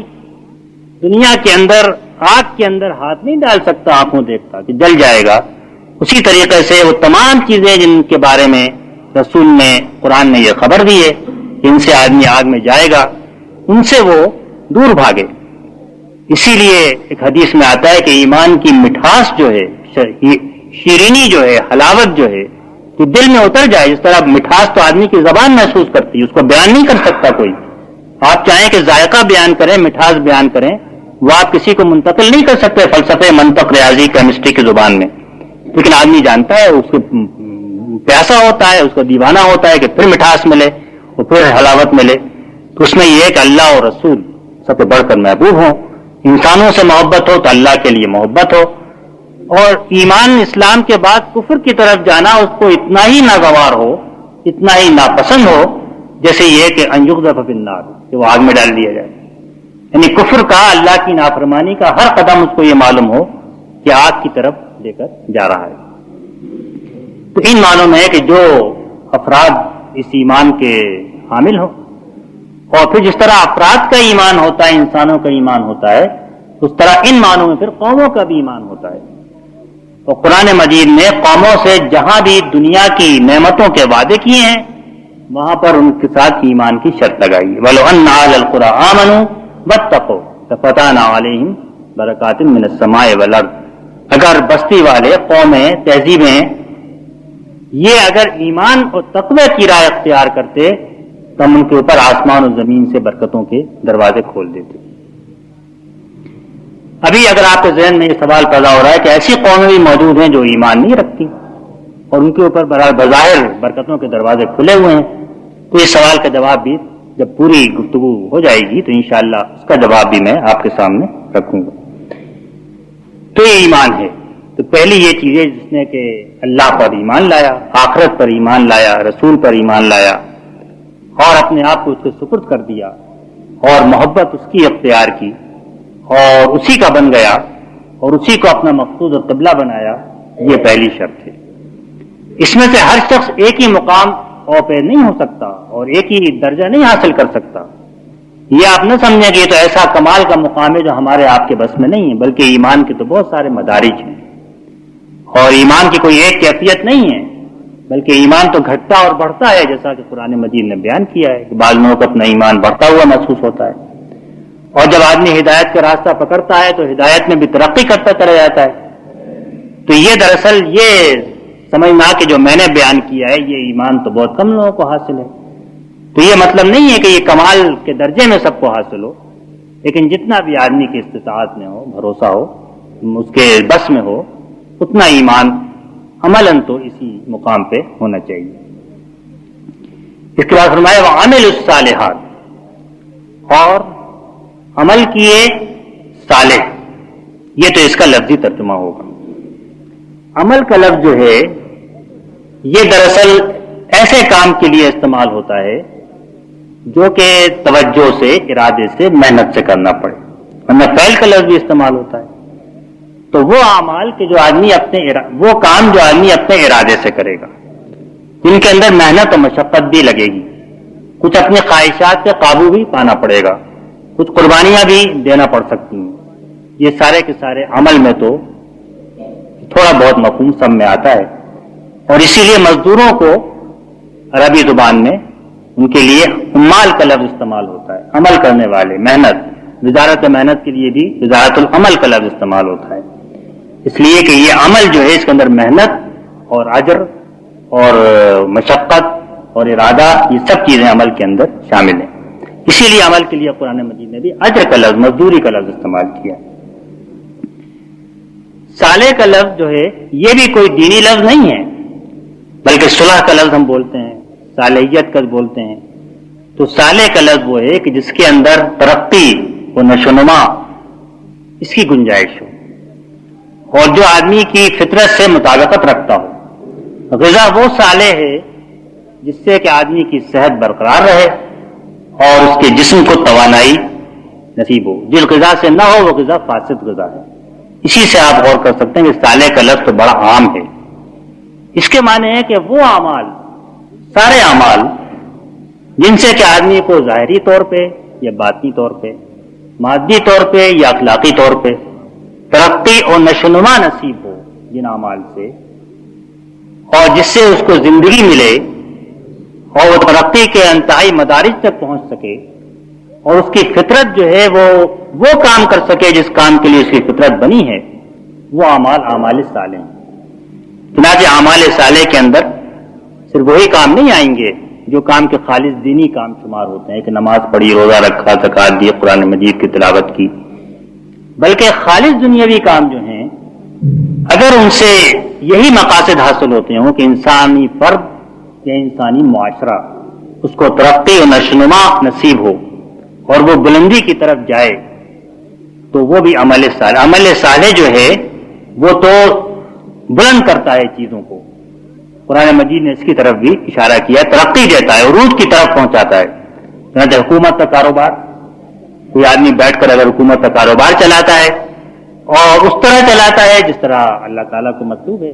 دنیا کے اندر آگ کے اندر ہاتھ نہیں ڈال سکتا آنکھوں دیکھتا کہ جل جائے گا، اسی طریقے سے وہ تمام چیزیں جن کے بارے میں رسول نے قرآن نے یہ خبر دی ہے کہ ان سے آدمی آگ میں جائے گا، ان سے وہ دور بھاگے۔ اسی لیے ایک حدیث میں آتا ہے کہ ایمان کی مٹھاس جو ہے، شیرینی جو ہے، حلاوت جو ہے کہ دل میں اتر جائے، جس طرح مٹھاس تو آدمی کی زبان محسوس کرتی ہے، اس کو بیان نہیں کر سکتا کوئی۔ آپ چاہیں کہ ذائقہ بیان کریں، مٹھاس بیان کریں، وہ آپ کسی کو منتقل نہیں کر سکتے فلسفے، منطق، ریاضی، کیمسٹری کی زبان میں، لیکن آدمی جانتا ہے، اس کو پیاسا ہوتا ہے، اس کو دیوانہ ہوتا ہے کہ پھر مٹھاس ملے اور پھر حلاوت ملے۔ تو اس میں یہ ہے کہ اللہ اور رسول سب سے بڑھ کر محبوب ہوں، انسانوں سے محبت ہو تو اللہ کے لیے محبت ہو، اور ایمان اسلام کے بعد کفر کی طرف جانا اس کو اتنا ہی ناگوار ہو، اتنا ہی ناپسند ہو، جیسے یہ کہ ان یقذف فی النار، کہ وہ آگ میں ڈال دیا جائے، یعنی کفر کا، اللہ کی نافرمانی کا ہر قدم اس کو یہ معلوم ہو کہ آگ کی طرف لے کر جا رہا ہے۔ تو ان معنوں میں ہے کہ جو افراد اس ایمان کے حامل ہوں، اور پھر جس طرح افراد کا ایمان ہوتا ہے، انسانوں کا ایمان ہوتا ہے، اس طرح ان معنوں میں پھر قوموں کا بھی ایمان ہوتا ہے۔ اور قرآن مجید نے قوموں سے جہاں بھی دنیا کی نعمتوں کے وعدے کیے ہیں، وہاں پر ان کے ساتھ ایمان کی شرط لگائی، وَلَوْ أَنَّ أَهْلَ الْقُرَىٰ آمَنُوا وَاتَّقُوا لَفَتَحْنَا عَلَيْهِمْ بَرَكَاتٍ مِّنَ السَّمَاءِ وَالْأَرْضِ، اگر بستی والے، قومیں، تہذیبیں یہ اگر ایمان اور تقوی کی راہ اختیار کرتے تو ہم ان کے اوپر آسمان اور زمین سے برکتوں کے دروازے کھول دیتے۔ ابھی اگر آپ کے ذہن میں یہ سوال پیدا ہو رہا ہے کہ ایسی قومیں بھی موجود ہیں جو ایمان نہیں رکھتی اور ان کے اوپر بظاہر برکتوں کے دروازے کھلے ہوئے ہیں، تو اس سوال کا جواب بھی جب پوری گفتگو ہو جائے گی تو انشاءاللہ اس کا جواب بھی میں آپ کے سامنے رکھوں گا۔ تو یہ ایمان ہے، تو پہلی یہ چیز ہے جس نے کہ اللہ پر ایمان لایا، آخرت پر ایمان لایا، رسول پر ایمان لایا اور اپنے آپ کو اس کے سپرد کر دیا اور محبت اس کی اختیار کی اور اسی کا بن گیا اور اسی کو اپنا مقصود اور قبلہ بنایا، یہ پہلی شرط ہے۔ اس میں سے ہر شخص ایک ہی مقام اور پہ نہیں ہو سکتا اور ایک ہی درجہ نہیں حاصل کر سکتا۔ یہ آپ نہ سمجھیں کہ یہ تو ایسا کمال کا مقام ہے جو ہمارے آپ کے بس میں نہیں ہے، بلکہ ایمان کے تو بہت سارے مدارج ہیں اور ایمان کی کوئی ایک کیفیت نہیں ہے، بلکہ ایمان تو گھٹتا اور بڑھتا ہے، جیسا کہ قرآن مجید نے بیان کیا ہے کہ بعض لوگوں کو اپنا ایمان بڑھتا ہوا محسوس ہوتا ہے، اور جب آدمی ہدایت کا راستہ پکڑتا ہے تو ہدایت میں بھی ترقی کرتا چلا جاتا ہے۔ تو یہ دراصل یہ سمجھنا کہ جو میں نے بیان کیا ہے یہ ایمان تو بہت کم لوگوں کو حاصل ہے، تو یہ مطلب نہیں ہے کہ یہ کمال کے درجے میں سب کو حاصل ہو، لیکن جتنا بھی آدمی کی استطاعت میں ہو، بھروسہ ہو، اس کے بس میں ہو، اتنا ایمان عملاً تو اسی مقام پہ ہونا چاہیے۔ اس کے بعد فرمایا وَعَمِلُوا الصَّالِحَاتِ، اور عمل کیے صالح، یہ تو اس کا لفظی ترجمہ ہوگا۔ عمل کا لفظ جو ہے یہ دراصل ایسے کام کے لیے استعمال ہوتا ہے جو کہ توجہ سے، ارادے سے، محنت سے کرنا پڑے، ورنہ فعل کا لفظ بھی استعمال ہوتا ہے۔ تو وہ اعمال کہ جو آدمی وہ کام جو آدمی اپنے ارادے سے کرے گا، جن کے اندر محنت اور مشقت بھی لگے گی، کچھ اپنی خواہشات پہ قابو بھی پانا پڑے گا، کچھ قربانیاں بھی دینا پڑ سکتی ہیں، یہ سارے کے سارے عمل میں تو تھوڑا بہت مفہوم سب میں آتا ہے، اور اسی لیے مزدوروں کو عربی زبان میں ان کے لیے عمال کا لفظ استعمال ہوتا ہے، عمل کرنے والے، محنت، وزارت محنت کے لیے بھی وزارت العمل کا لفظ استعمال ہوتا ہے، اس لیے کہ یہ عمل جو ہے اس کے اندر محنت اور اجر اور مشقت اور ارادہ، یہ سب چیزیں عمل کے اندر شامل ہیں، اسی لیے عمل کے لیے قرآن مجید نے بھی اجر کا لفظ، مزدوری کا لفظ استعمال کیا۔ صالح کا لفظ جو ہے یہ بھی کوئی دینی لفظ نہیں ہے، بلکہ صلح کا لفظ ہم بولتے ہیں، صالحیت کا بولتے ہیں۔ تو صالح کا لفظ وہ ہے کہ جس کے اندر ترقی و نشو و نما اس کی گنجائش ہو، اور جو آدمی کی فطرت سے مطابقت رکھتا ہو۔ غذا وہ صالح ہے جس سے کہ آدمی کی صحت برقرار رہے اور اس کے جسم کو توانائی نصیب ہو، جس غذا سے نہ ہو وہ غذا فاسد غذا ہے۔ اسی سے آپ غور کر سکتے ہیں کہ صالح کا لفظ تو بڑا عام ہے، اس کے معنی ہے کہ وہ اعمال، سارے اعمال جن سے کہ آدمی کو ظاہری طور پہ یا باطنی طور پہ، مادی طور پہ یا اخلاقی طور پہ ترقی اور نشوونما نصیب ہو، جن اعمال سے، اور جس سے اس کو زندگی ملے اور وہ ترقی کے انتہائی مدارج تک پہنچ سکے، اور اس کی فطرت جو ہے وہ کام کر سکے جس کام کے لیے اس کی فطرت بنی ہے، وہ اعمال صالح ہیں۔ چنانچہ اعمال صالح کے اندر صرف وہی کام نہیں آئیں گے جو کام کے خالص دینی کام شمار ہوتے ہیں کہ نماز پڑھی، روزہ رکھا، زکات دی، قرآن مجید کی تلاوت کی، بلکہ خالص دنیاوی کام جو ہیں اگر ان سے یہی مقاصد حاصل ہوتے ہوں کہ انسانی فرد یا انسانی معاشرہ اس کو ترقی و نشوونما نصیب ہو اور وہ بلندی کی طرف جائے، تو وہ بھی عمل صالح۔ عمل صالح جو ہے وہ تو بلند کرتا ہے چیزوں کو، قرآن مجید نے اس کی طرف بھی اشارہ کیا، ترقی دیتا ہے، عروج کی طرف پہنچاتا ہے. چنانچہ حکومت کا کاروبار، کوئی آدمی بیٹھ کر اگر حکومت کا کاروبار چلاتا ہے اور اس طرح چلاتا ہے جس طرح اللہ تعالیٰ کو مطلوب ہے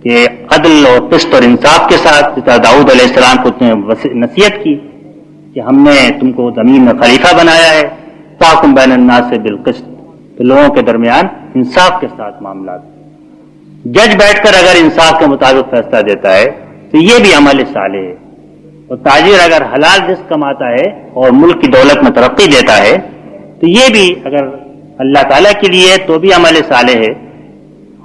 کہ عدل اور قسط اور انصاف کے ساتھ، جس طرح داؤد علیہ السلام کو نصیحت کی کہ ہم نے تم کو زمین میں خلیفہ بنایا ہے، فاحکم بین الناس بالقسط، تو لوگوں کے درمیان انصاف کے ساتھ معاملات. جج بیٹھ کر اگر انصاف کے مطابق فیصلہ دیتا ہے تو یہ بھی عمل صالح ہے. اور تاجر اگر حلال رزق کماتا ہے اور ملک کی دولت میں ترقی دیتا ہے تو یہ بھی اگر اللہ تعالیٰ کے لیے تو بھی عمل صالح ہے،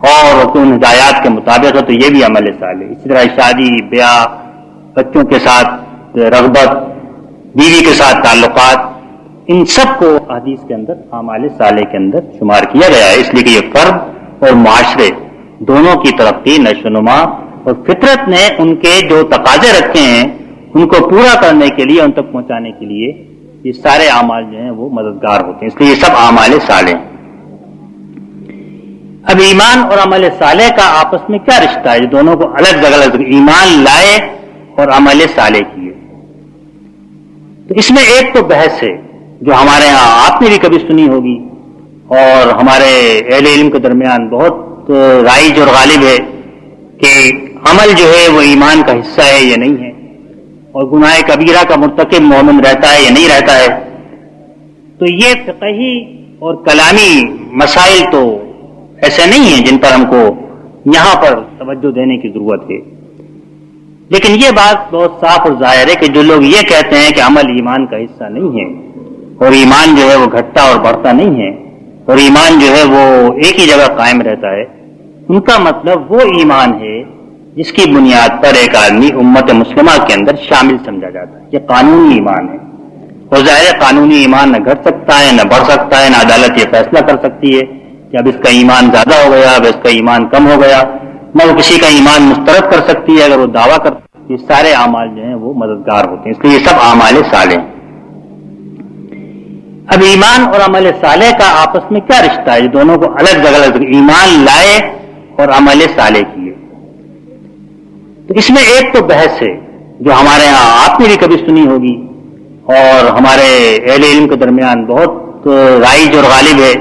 اور ان ہدایات کے مطابق ہے تو یہ بھی عمل صالح. اسی طرح شادی بیاہ، بچوں کے ساتھ رغبت، بیوی کے ساتھ تعلقات، ان سب کو حدیث کے اندر اعمال صالح کے اندر شمار کیا گیا ہے، اس لیے کہ یہ فرد اور معاشرے دونوں کی ترقی، نشو و نما، اور فطرت نے ان کے جو تقاضے رکھے ہیں ان کو پورا کرنے کے لیے، ان تک پہنچانے کے لیے یہ سارے اعمال جو ہیں وہ مددگار ہوتے ہیں، اس لیے یہ سب اعمال صالح ہیں. اب ایمان اور عمل صالح کا آپس میں کیا رشتہ ہے؟ دونوں کو الگ الگ ایمان لائے اور عمل صالح کیے. تو اس میں ایک تو بحث ہے جو ہمارے ہاں آپ نے بھی کبھی سنی ہوگی اور ہمارے اہل علم کے درمیان بہت رائج اور غالب ہے کہ عمل جو ہے وہ ایمان کا حصہ ہے یا نہیں ہے، اور گناہ کبیرہ کا مرتکب مومن رہتا ہے یا نہیں رہتا ہے. تو یہ فقہی اور کلامی مسائل تو ایسے نہیں ہیں جن پر ہم کو یہاں پر توجہ دینے کی ضرورت ہے، لیکن یہ بات بہت صاف اور ظاہر ہے کہ جو لوگ یہ کہتے ہیں کہ عمل ایمان کا حصہ نہیں ہے اور ایمان جو ہے وہ گھٹتا اور بڑھتا نہیں ہے اور ایمان جو ہے وہ ایک ہی جگہ قائم رہتا ہے، ان کا مطلب وہ ایمان ہے جس کی بنیاد پر ایک آدمی امت مسلمہ کے اندر شامل سمجھا جاتا ہے. یہ قانونی ایمان ہے، اور ظاہر قانونی ایمان نہ گھٹ سکتا ہے نہ بڑھ سکتا ہے، نہ عدالت یہ فیصلہ کر سکتی ہے کہ اب اس کا ایمان زیادہ ہو گیا، اب اس کا ایمان کم ہو گیا، نہ وہ کسی کا ایمان مسترد کر سکتی ہے اگر وہ دعویٰ کرتا ہے. یہ سارے اعمال جو ہیں وہ مددگار ہوتے ہیں، اس لیے یہ سب اعمال صالح ہیں. اب ایمان اور عمل صالح کا آپس میں کیا رشتہ ہے؟ دونوں کو الگ الگ ایمان لائے اور عمل صالح کیے. تو اس میں ایک تو بحث ہے جو ہمارے ہاں آپ نے بھی کبھی سنی ہوگی اور ہمارے اہل علم کے درمیان بہت رائج اور غالب ہے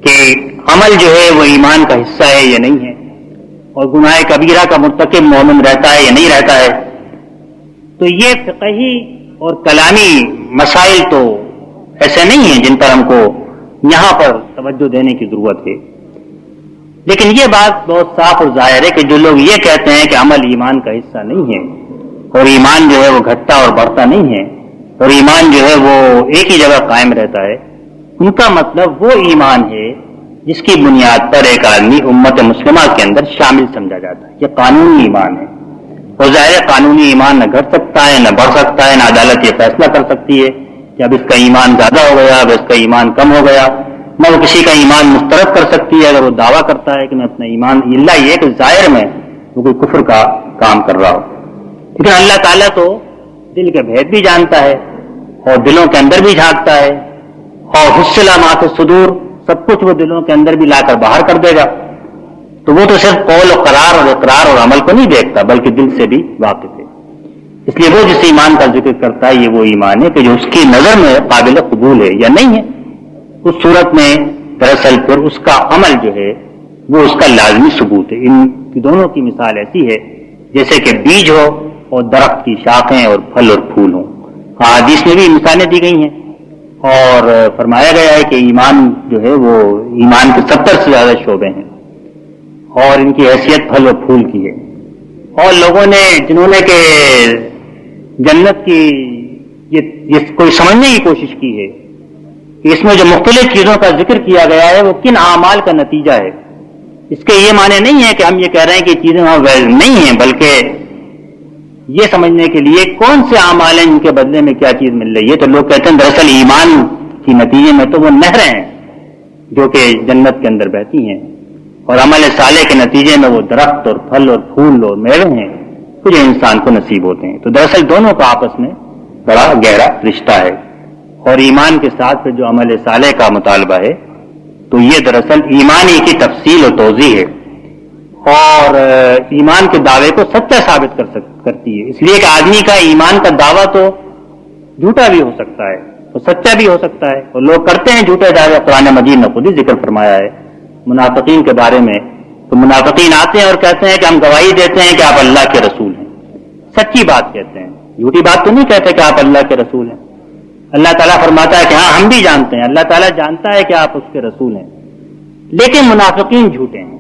کہ عمل جو ہے وہ ایمان کا حصہ ہے یا نہیں ہے، اور گناہ کبیرہ کا مرتکب مومن رہتا ہے یا نہیں رہتا ہے. تو یہ فقہی اور کلامی مسائل تو ایسے نہیں ہیں جن پر ہم کو یہاں پر توجہ دینے کی ضرورت ہے، لیکن یہ بات بہت صاف اور ظاہر ہے کہ جو لوگ یہ کہتے ہیں کہ عمل ایمان کا حصہ نہیں ہے اور ایمان جو ہے وہ گھٹتا اور بڑھتا نہیں ہے اور ایمان جو ہے وہ ایک ہی جگہ قائم رہتا ہے، ان کا مطلب وہ ایمان ہے جس کی بنیاد پر ایک آدمی امت مسلمہ کے اندر شامل سمجھا جاتا ہے. یہ قانونی ایمان ہے، اور ظاہر قانونی ایمان نہ گھٹ سکتا ہے نہ بڑھ سکتا ہے، نہ عدالت یہ فیصلہ کر سکتی ہے کہ اب اس کا ایمان زیادہ ہو گیا، اب اس کا ایمان کم ہو گیا، نہ وہ کسی کا ایمان مسترد کر سکتی ہے اگر وہ دعویٰ کرتا ہے کہ میں اپنا ایمان، اللہ یہ کہ ظاہر میں وہ کوئی کفر کا کام کر رہا ہو. لیکن اللہ تعالیٰ تو دل کے بھید بھی جانتا ہے اور دلوں کے اندر بھی جھانکتا ہے، اور حصل ما فی الصدور، سب کچھ وہ دلوں کے اندر بھی لا کر باہر کر دے گا. تو وہ تو صرف قول و قرار اور اقرار اور عمل کو نہیں دیکھتا بلکہ دل سے بھی واقف ہے. اس لیے وہ جس ایمان کا ذکر کرتا ہے یہ وہ ایمان ہے کہ جو اس کی نظر میں قابل قبول ہے یا نہیں ہے. اس صورت میں دراصل پھر اس کا عمل جو ہے وہ اس کا لازمی ثبوت ہے. ان دونوں کی مثال ایسی ہے جیسے کہ بیج ہو اور درخت کی شاخیں اور پھل اور پھول ہوں. حدیث میں بھی مثالیں دی گئی ہیں اور فرمایا گیا ہے کہ ایمان جو ہے وہ ایمان کے 70 سے زیادہ شعبے ہیں اور ان کی حیثیت پھل اور پھول کی ہے. اور لوگوں نے جنہوں نے کہ جنت کی یہ کوئی سمجھنے کی کوشش کی ہے کہ اس میں جو مختلف چیزوں کا ذکر کیا گیا ہے وہ کن اعمال کا نتیجہ ہے. اس کے یہ معنی نہیں ہے کہ ہم یہ کہہ رہے ہیں کہ چیزیں وہاں ویل نہیں ہیں، بلکہ یہ سمجھنے کے لیے کون سے اعمال ہیں جن کے بدلے میں کیا چیز مل رہی ہے. تو لوگ کہتے ہیں دراصل ایمان کی نتیجے میں تو وہ نہریں ہیں جو کہ جنت کے اندر بہتی ہیں، اور عمل صالح کے نتیجے میں وہ درخت اور پھل اور پھول اور میوے ہیں جو انسان کو نصیب ہوتے ہیں. تو دراصل دونوں کا آپس میں بڑا گہرا رشتہ ہے، اور ایمان کے ساتھ پھر جو عمل صالح کا مطالبہ ہے تو یہ دراصل ایمانی کی تفصیل و توضیح ہے. اور ایمان کے دعوے کو سچا ثابت کرتی ہے. اس لیے کہ آدمی کا ایمان کا دعویٰ تو جھوٹا بھی ہو سکتا ہے اور سچا بھی ہو سکتا ہے, اور لوگ کرتے ہیں جھوٹے دعوے. قرآن مجید نے خود ہی ذکر فرمایا ہے منافقین کے بارے میں. تو منافقین آتے ہیں اور کہتے ہیں کہ ہم گواہی دیتے ہیں کہ آپ اللہ کے رسول ہیں. سچی بات کہتے ہیں, جھوٹی بات تو نہیں کہتے کہ آپ اللہ کے رسول ہیں. اللہ تعالیٰ فرماتا ہے کہ ہاں ہم بھی جانتے ہیں, اللہ تعالیٰ جانتا ہے کہ آپ اس کے رسول ہیں, لیکن منافقین جھوٹے ہیں.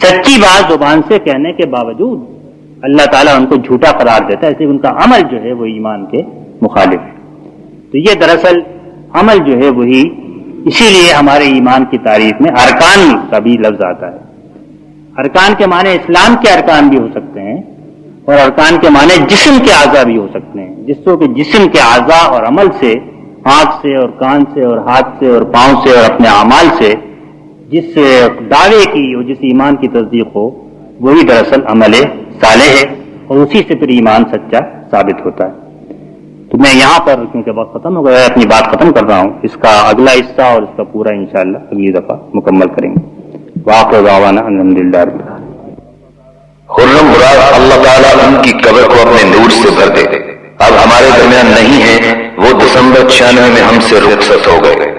سچی بات زبان سے کہنے کے باوجود اللہ تعالیٰ ان کو جھوٹا قرار دیتا ہے, اس لیے ان کا عمل جو ہے وہ ایمان کے مخالف ہے. تو یہ دراصل عمل جو ہے وہی, اسی لیے ہمارے ایمان کی تعریف میں ارکان کا بھی لفظ آتا ہے. ارکان کے معنی اسلام کے ارکان بھی ہو سکتے ہیں, اور ارکان کے معنی جسم کے اعضاء بھی ہو سکتے ہیں, جس کو کہ جسم کے اعضاء اور عمل سے, آنکھ سے اور کان سے اور ہاتھ سے اور پاؤں سے اور اپنے اعمال سے جس دعوے کی اور جس ایمان کی تصدیق ہو, وہی دراصل عمل صالح ہے, اور اسی سے پھر ایمان سچا ثابت ہوتا ہے. تو میں یہاں پر, کیونکہ وقت ختم ہو گیا, اپنی بات ختم کر رہا ہوں. اس کا اگلا حصہ اور اس کا پورا انشاءاللہ اگلی دفعہ مکمل کریں گے. وآخر دعوانا الحمدللہ رب العالمین. خرم مراد اللہ تعالیٰ ان کی قبر کو اپنے نور سے بھر دے. اب ہمارے درمیان نہیں ہے, وہ دسمبر 96 میں ہم سے رخصت ہو گئے.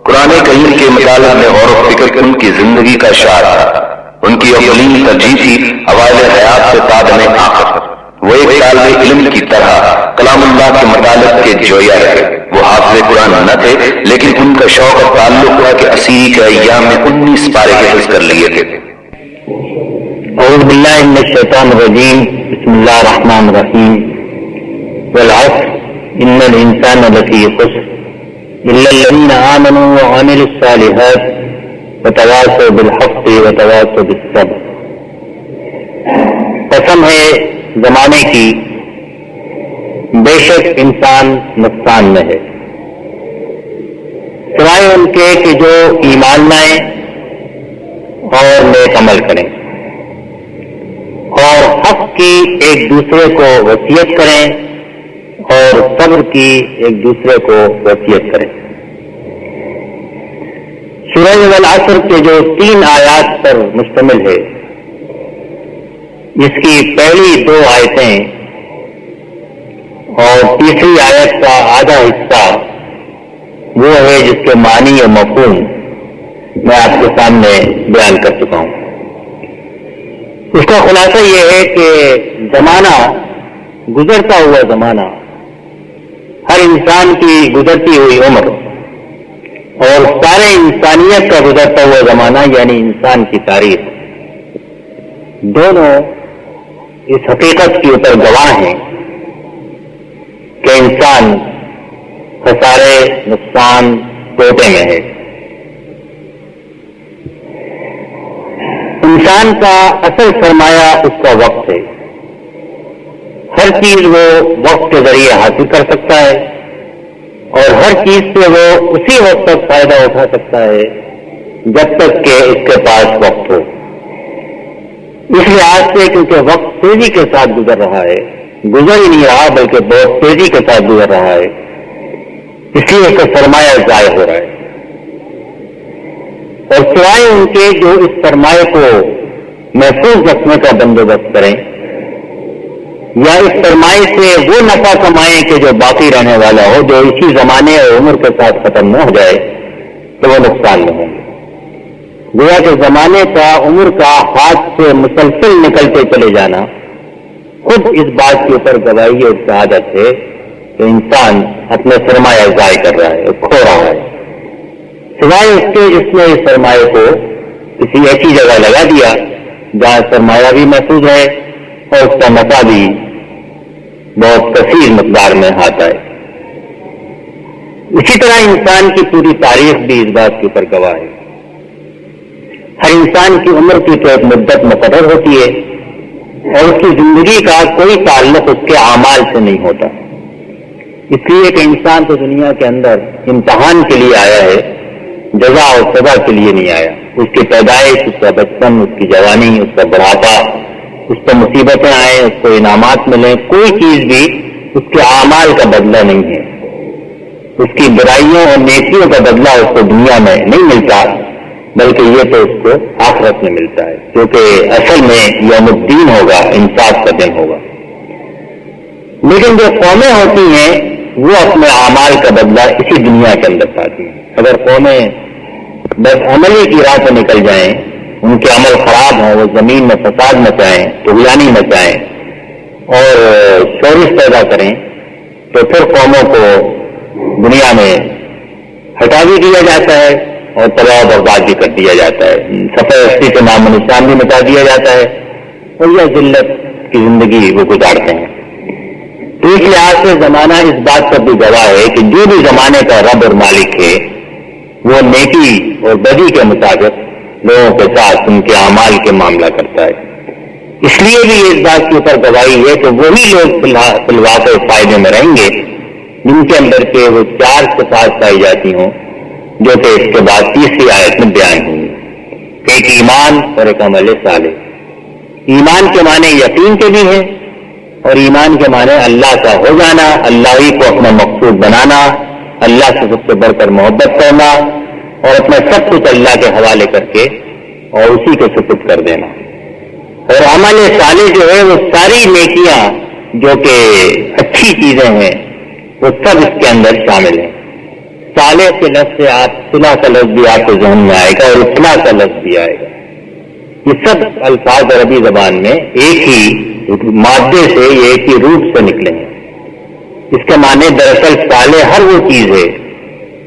قرآن کریم کے مطالعہ میں غور و فکر ان کی زندگی کا شعار تھا. ان کی اولین ترجیح تھی اوائل حیات سے تعدم آخر. وہ ایک طالب علم کی طرح کلام اللہ کے مطالعہ کے جویا رہے. وہ حافظ قرآن نہ تھے, لیکن ان کا شوق اور تعلق ہوا کہ اسیری کے ایام میں 19 پارے حفظ کر لیے تھے. اعوذ باللہ من الشیطان الرجیم. بسم اللہ الرحمن الرحیم. والعصر ان الانسان لفی خسر الا الذین آمنوا وعملوا الصالحات وتواصوا بالحق وتواصوا بالصبر. قسم ہے زمانے کی, بے شک انسان نقصان میں ہے, سوائے ان کے کہ جو ایمان لائیں اور نیک عمل کریں اور حق کی ایک دوسرے کو وصیت کریں اور صبر کی ایک دوسرے کو وصیت کریں. سورہ والعصر کے جو 3 آیات پر مشتمل ہے, اس کی پہلی 2 آیتیں اور تیسری آیت کا آدھا حصہ وہ ہے جس کے معنی اور مفہوم میں آپ کے سامنے بیان کر چکا ہوں. اس کا خلاصہ یہ ہے کہ زمانہ, گزرتا ہوا زمانہ, ہر انسان کی گزرتی ہوئی عمر اور سارے انسانیت کا گزرتا ہوا زمانہ یعنی انسان کی تاریخ, دونوں اس حقیقت کے اوپر گواہ ہیں کہ انسان خسارے, نقصان, ٹوٹے میں ہے. انسان کا اصل سرمایہ اس کا وقت ہے. ہر چیز وہ وقت کے ذریعے حاصل کر سکتا ہے اور ہر چیز سے وہ اسی وقت تک فائدہ اٹھا سکتا ہے جب تک کہ اس کے پاس وقت ہو. اس لحاظ سے کیونکہ وقت تیزی کے ساتھ گزر رہا ہے, گزر ہی نہیں رہا بلکہ بہت تیزی کے ساتھ گزر رہا ہے, اس لیے اس کا سرمایہ ضائع ہو رہا ہے. اور سوائے ان کے جو اس سرمایہ کو محفوظ رکھنے کا بندوبست کریں یا اس سرمایہ سے وہ نفع کمائیں کہ جو باقی رہنے والا ہو, جو اسی زمانے اور عمر کے ساتھ ختم نہ ہو جائے, تو وہ نقصان میں ہوں گے. گویا کہ زمانے کا, عمر کا ہاتھ سے مسلسل نکلتے چلے جانا خود اس بات کے اوپر گواہی اور شہادت ہے کہ انسان اپنے سرمایہ ضائع کر رہا ہے, کھو رہا ہے. سوائے اس کے جس نے اس سرمایہ کو کسی ایسی جگہ لگا دیا جہاں سرمایہ بھی محفوظ ہے اور اس کا نفع بھی بہت کثیر مقدار میں آتا ہے. اسی طرح انسان کی پوری تاریخ بھی اس بات کے اوپر گواہ ہے. ہر انسان کی عمر کی تو ایک مدت مقرر ہوتی ہے اور اس کی زندگی کا کوئی تعلق اس کے اعمال سے نہیں ہوتا. اس لیے کہ انسان تو دنیا کے اندر امتحان کے لیے آیا ہے, جزا اور سزا کے لیے نہیں آیا. اس کی پیدائش, اس کا بچپن, اس کی جوانی, اس کا بڑھاپا, اس پر مصیبتیں آئیں, اس کو انعامات ملیں, کوئی چیز بھی اس کے اعمال کا بدلہ نہیں ہے. اس کی برائیوں اور نیکیوں کا بدلہ اس کو دنیا میں نہیں ملتا, بلکہ یہ تو اس کو آخرت میں ملتا ہے، کیونکہ اصل میں یوم الدین ہوگا، انصاف کا دن ہوگا۔ لیکن جو قومیں ہوتی ہیں وہ اپنے اعمال کا بدلہ اسی دنیا کے اندر پاتی ہیں۔ اگر قومیں بس عملی کی راہ پہ نکل جائیں، ان کے عمل خراب ہوں، وہ زمین میں فساد مچائیں، طغیانی مچائیں اور شورش پیدا کریں، تو پھر قوموں کو دنیا میں ہٹا بھی دیا جاتا ہے اور تباہ و برباد بھی کر دیا جاتا ہے، سفید ہستی کے نام و نشان بھی مٹا دیا جاتا ہے اور یہ ذلت کی زندگی وہ گزارتے ہیں۔ تو اس لحاظ سے زمانہ اس بات پر بھی گواہ ہے کہ جو بھی زمانے کا رب اور مالک ہے وہ نیکی اور بدی کے مطابق لوگوں کے ساتھ ان کے اعمال کے معاملہ کرتا ہے۔ اس لیے بھی اس بات کے اوپر گواہی ہے کہ وہی لوگ فی الواقع فائدے میں رہیں گے جن کے اندر کے وہ 4 صفات پائی جاتی ہوں جو کہ اس کے بعد تیسری آیت میں بیان ہوئی، ایک ایمان اور ایک عمل صالح۔ ایمان کے معنی یقین کے بھی ہیں اور ایمان کے معنی اللہ کا ہو جانا، اللہ ہی کو اپنا مقصود بنانا، اللہ سے سب سے بڑھ کر محبت کرنا اور اپنا سب کچھ اللہ کے حوالے کر کے اور اسی کو سپرد کر دینا۔ اور عمل صالح جو ہے وہ ساری نیکیاں جو کہ اچھی چیزیں ہیں وہ سب اس کے اندر شامل ہیں۔ صالح کے لفظ سے آپ صلح کا لفظ بھی آپ کے ذہن میں آئے گا اور اصلاح کا لفظ بھی آئے گا۔ یہ سب الفاظ عربی زبان میں ایک ہی مادے سے، ایک ہی روپ سے نکلے ہیں۔ اس کے معنی دراصل صالح ہر وہ چیز ہے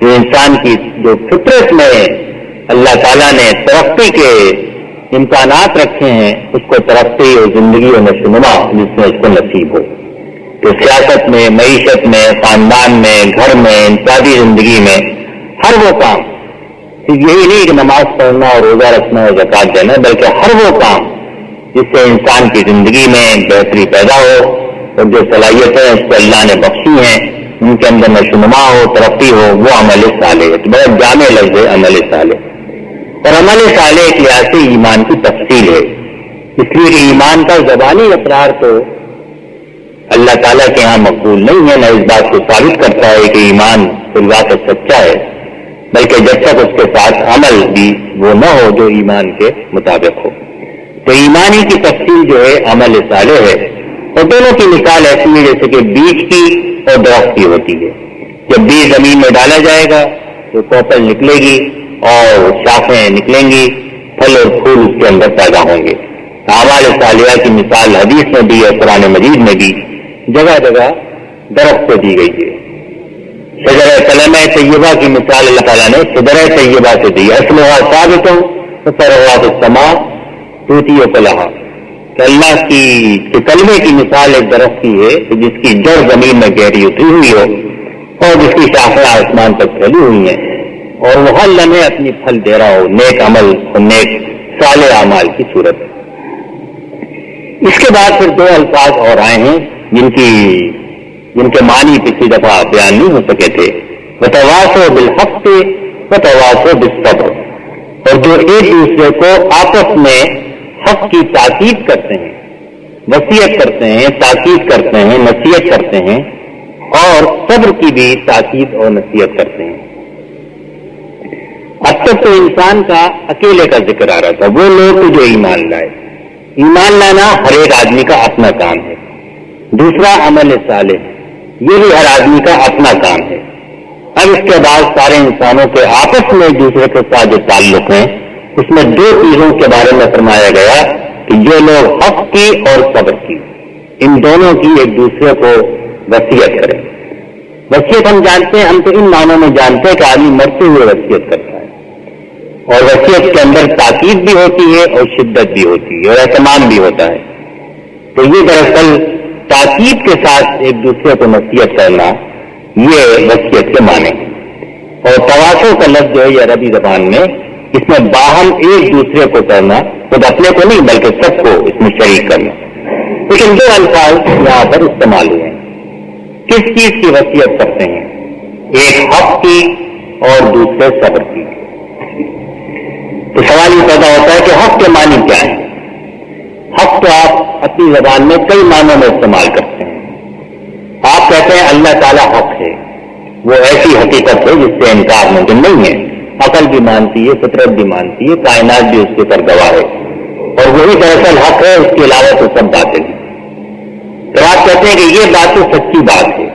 جو انسان کی جو فطرت میں اللہ تعالیٰ نے ترقی کے امکانات رکھے ہیں اس کو ترقی اور زندگی اور نشوونما جس میں اس کو نصیب ہو۔ تو سیاست میں، معیشت میں، خاندان میں، گھر میں، انفرادی زندگی میں ہر وہ کام، صرف یہی نہیں کہ نماز پڑھنا اور روزہ رکھنا اور زکوٰۃ دینا، بلکہ ہر وہ کام جس سے انسان کی زندگی میں بہتری پیدا ہو اور جو صلاحیتیں اس کو اللہ نے بخشی ہیں ان کے اندر نشوونما ہو، ترقی ہو، وہ عمل صالح ہے۔ بڑا جامع لفظ ہے عمل صالح۔ اور عمل صالح ایک لحاظ سے ایمان کی تفصیل ہے، اس لیے کہ ایمان کا زبانی اقرار تو اللہ تعالیٰ کے ہاں مقبول نہیں ہے، نہ اس بات کو ثابت کرتا ہے کہ ایمان فی الواقع سچا ہے، بلکہ جب تک اس کے ساتھ عمل بھی وہ نہ ہو جو ایمان کے مطابق ہو۔ تو ایمانی کی تفصیل جو ہے عمل صالح ہے، اور دونوں کی مثال ایسی ہے جیسے کہ بیج کی اور درخت کی ہوتی ہے۔ جب بیج زمین میں ڈالا جائے گا تو کوپل نکلے گی اور شاخیں نکلیں گی، پھل اور پھول اس کے اندر پیدا ہوں گے۔ اعمال صالحہ کی مثال حدیث میں بھی اور قرآن مجید میں بھی جگہ جگہ درخت کو دی گئی ہے۔ شجرہ کلمہ طیبہ کی مثال اللہ تعالیٰ نے شجرہ طیبہ سے دی، اصلھا ثابت ففرعها فی السماء تؤتی اکلھا، کہ اللہ کی کلمے کی مثال ایک درخت کی ہے جس کی جڑ زمین میں گہری اتری ہوئی ہو اور جس کی شاخیں آسمان تک پھیلی ہوئی ہیں اور وہ ہر لمحے اپنی پھل دے رہا ہو، نیک عمل اور نیک صالح اعمال کی صورت ہے۔ اس کے بعد پھر 2 الفاظ اور آئے ہیں جن کے معنی پچھلی دفعہ بیان نہیں ہو سکے تھے، وتواصوا بالحق وتواصوا بالصبر، اور جو ایک دوسرے کو آپس میں حق کی تاکید کرتے ہیں، وصیت کرتے ہیں، تاکید کرتے ہیں، نصیحت کرتے ہیں اور صبر کی بھی تاکید اور نصیحت کرتے ہیں۔ اب تک تو انسان کا اکیلے کا ذکر آ رہا تھا، وہ لوگ جو ایمان لائے۔ ایمان لانا ہر ایک آدمی کا اپنا کام ہے۔ دوسرا عمل صالح، یہ بھی ہر آدمی کا اپنا کام ہے۔ اب اس کے بعد سارے انسانوں کے آپس میں ایک دوسرے کے ساتھ جو تعلق ہیں اس میں 2 چیزوں کے بارے میں فرمایا گیا کہ جو لوگ حق کی اور صبر کی، ان دونوں کی ایک دوسرے کو وصیت کریں۔ وصیت ہم جانتے ہیں، ہم تو ان معنوں میں جانتے ہیں کہ آدمی مرتے ہوئے وصیت کرتا ہے، اور وصیت کے اندر تاکید بھی ہوتی ہے اور شدت بھی ہوتی ہے اور اہتمام بھی ہوتا ہے۔ تو یہ دراصل تاکید کے ساتھ ایک دوسرے کو نصیحت کرنا یہ وصیت کے معنی ہے۔ اور تواصل کا لفظ جو ہے یہ عربی زبان میں اس میں باہم ایک دوسرے کو کرنا، خود اپنے کو نہیں بلکہ سب کو اس میں شریک کرنا۔ لیکن 2 الفاظ یہاں پر استعمال ہوئے ہیں۔ کس چیز کی وصیت کرتے ہیں؟ ایک حق کی اور دوسرے صبر کی۔ تو سوال یہ پیدا ہوتا ہے کہ حق کے معنی کیا ہے؟ حق تو آپ اپنی زبان میں کئی معنوں میں استعمال کرتے ہیں۔ آپ کہتے ہیں اللہ تعالیٰ حق ہے، وہ ایسی حقیقت ہے جس سے انکار ممکن نہیں ہے، عقل بھی مانتی ہے، فطرت بھی مانتی ہے، کائنات بھی اس کے اوپر گواہ ہے، اور وہی دراصل حق ہے، اس کے علاوہ تو سب باتیں ہیں۔ تو آپ کہتے ہیں کہ یہ بات تو سچی بات ہے،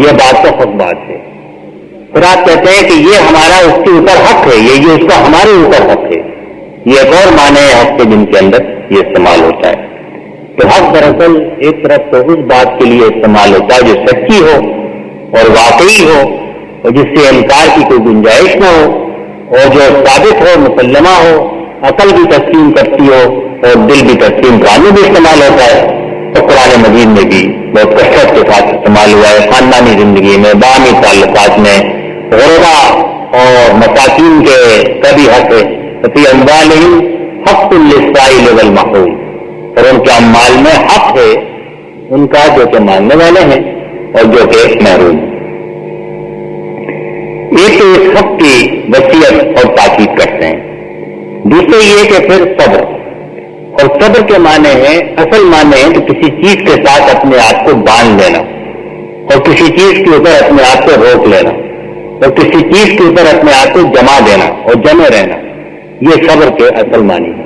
یہ بات تو حق بات ہے، پھر آپ کہتے ہیں کہ یہ ہمارا اس کے اوپر حق ہے، یہ اس کا ہمارے اوپر حق ہے۔ یہ ایک اور معنی ہے حق کے جن کے اندر یہ استعمال ہوتا ہے۔ تو حق دراصل ایک طرف تو اس بات کے لیے استعمال ہوتا ہے جو سچی ہو اور واقعی ہو اور جس سے انکار کی کوئی گنجائش نہ ہو اور جو ثابت ہو، مسلمہ ہو، عقل بھی تسلیم کرتی ہو اور دل بھی تسلیم کرانے بھی استعمال ہوتا ہے۔ تو قرآن مجید میں بھی بہت کثرت کے ساتھ استعمال ہوا ہے، خاندانی زندگی میں، باہمی تعلقات میں، غربا اور مساکین کے کبھی حق ہے، فی اموالہم حق للسائل والمحروم، اور ان کے اموال میں حق ہے ان کا جو کہ مانگنے والے ہیں اور جو کہ محروم ہیں۔ ایک تو اس حق کی وصیت اور تاکید کرتے ہیں، دوسرے یہ کہ پھر صبر، اور صبر کے معنی ہے، اصل معنی ہے کہ کسی چیز کے ساتھ اپنے آپ کو باندھ لینا اور کسی چیز کے اوپر اپنے آپ کو روک لینا اور کسی چیز کے اوپر اپنے آپ کو جما دینا اور جمے رہنا، یہ صبر کے اصل معنی ہے۔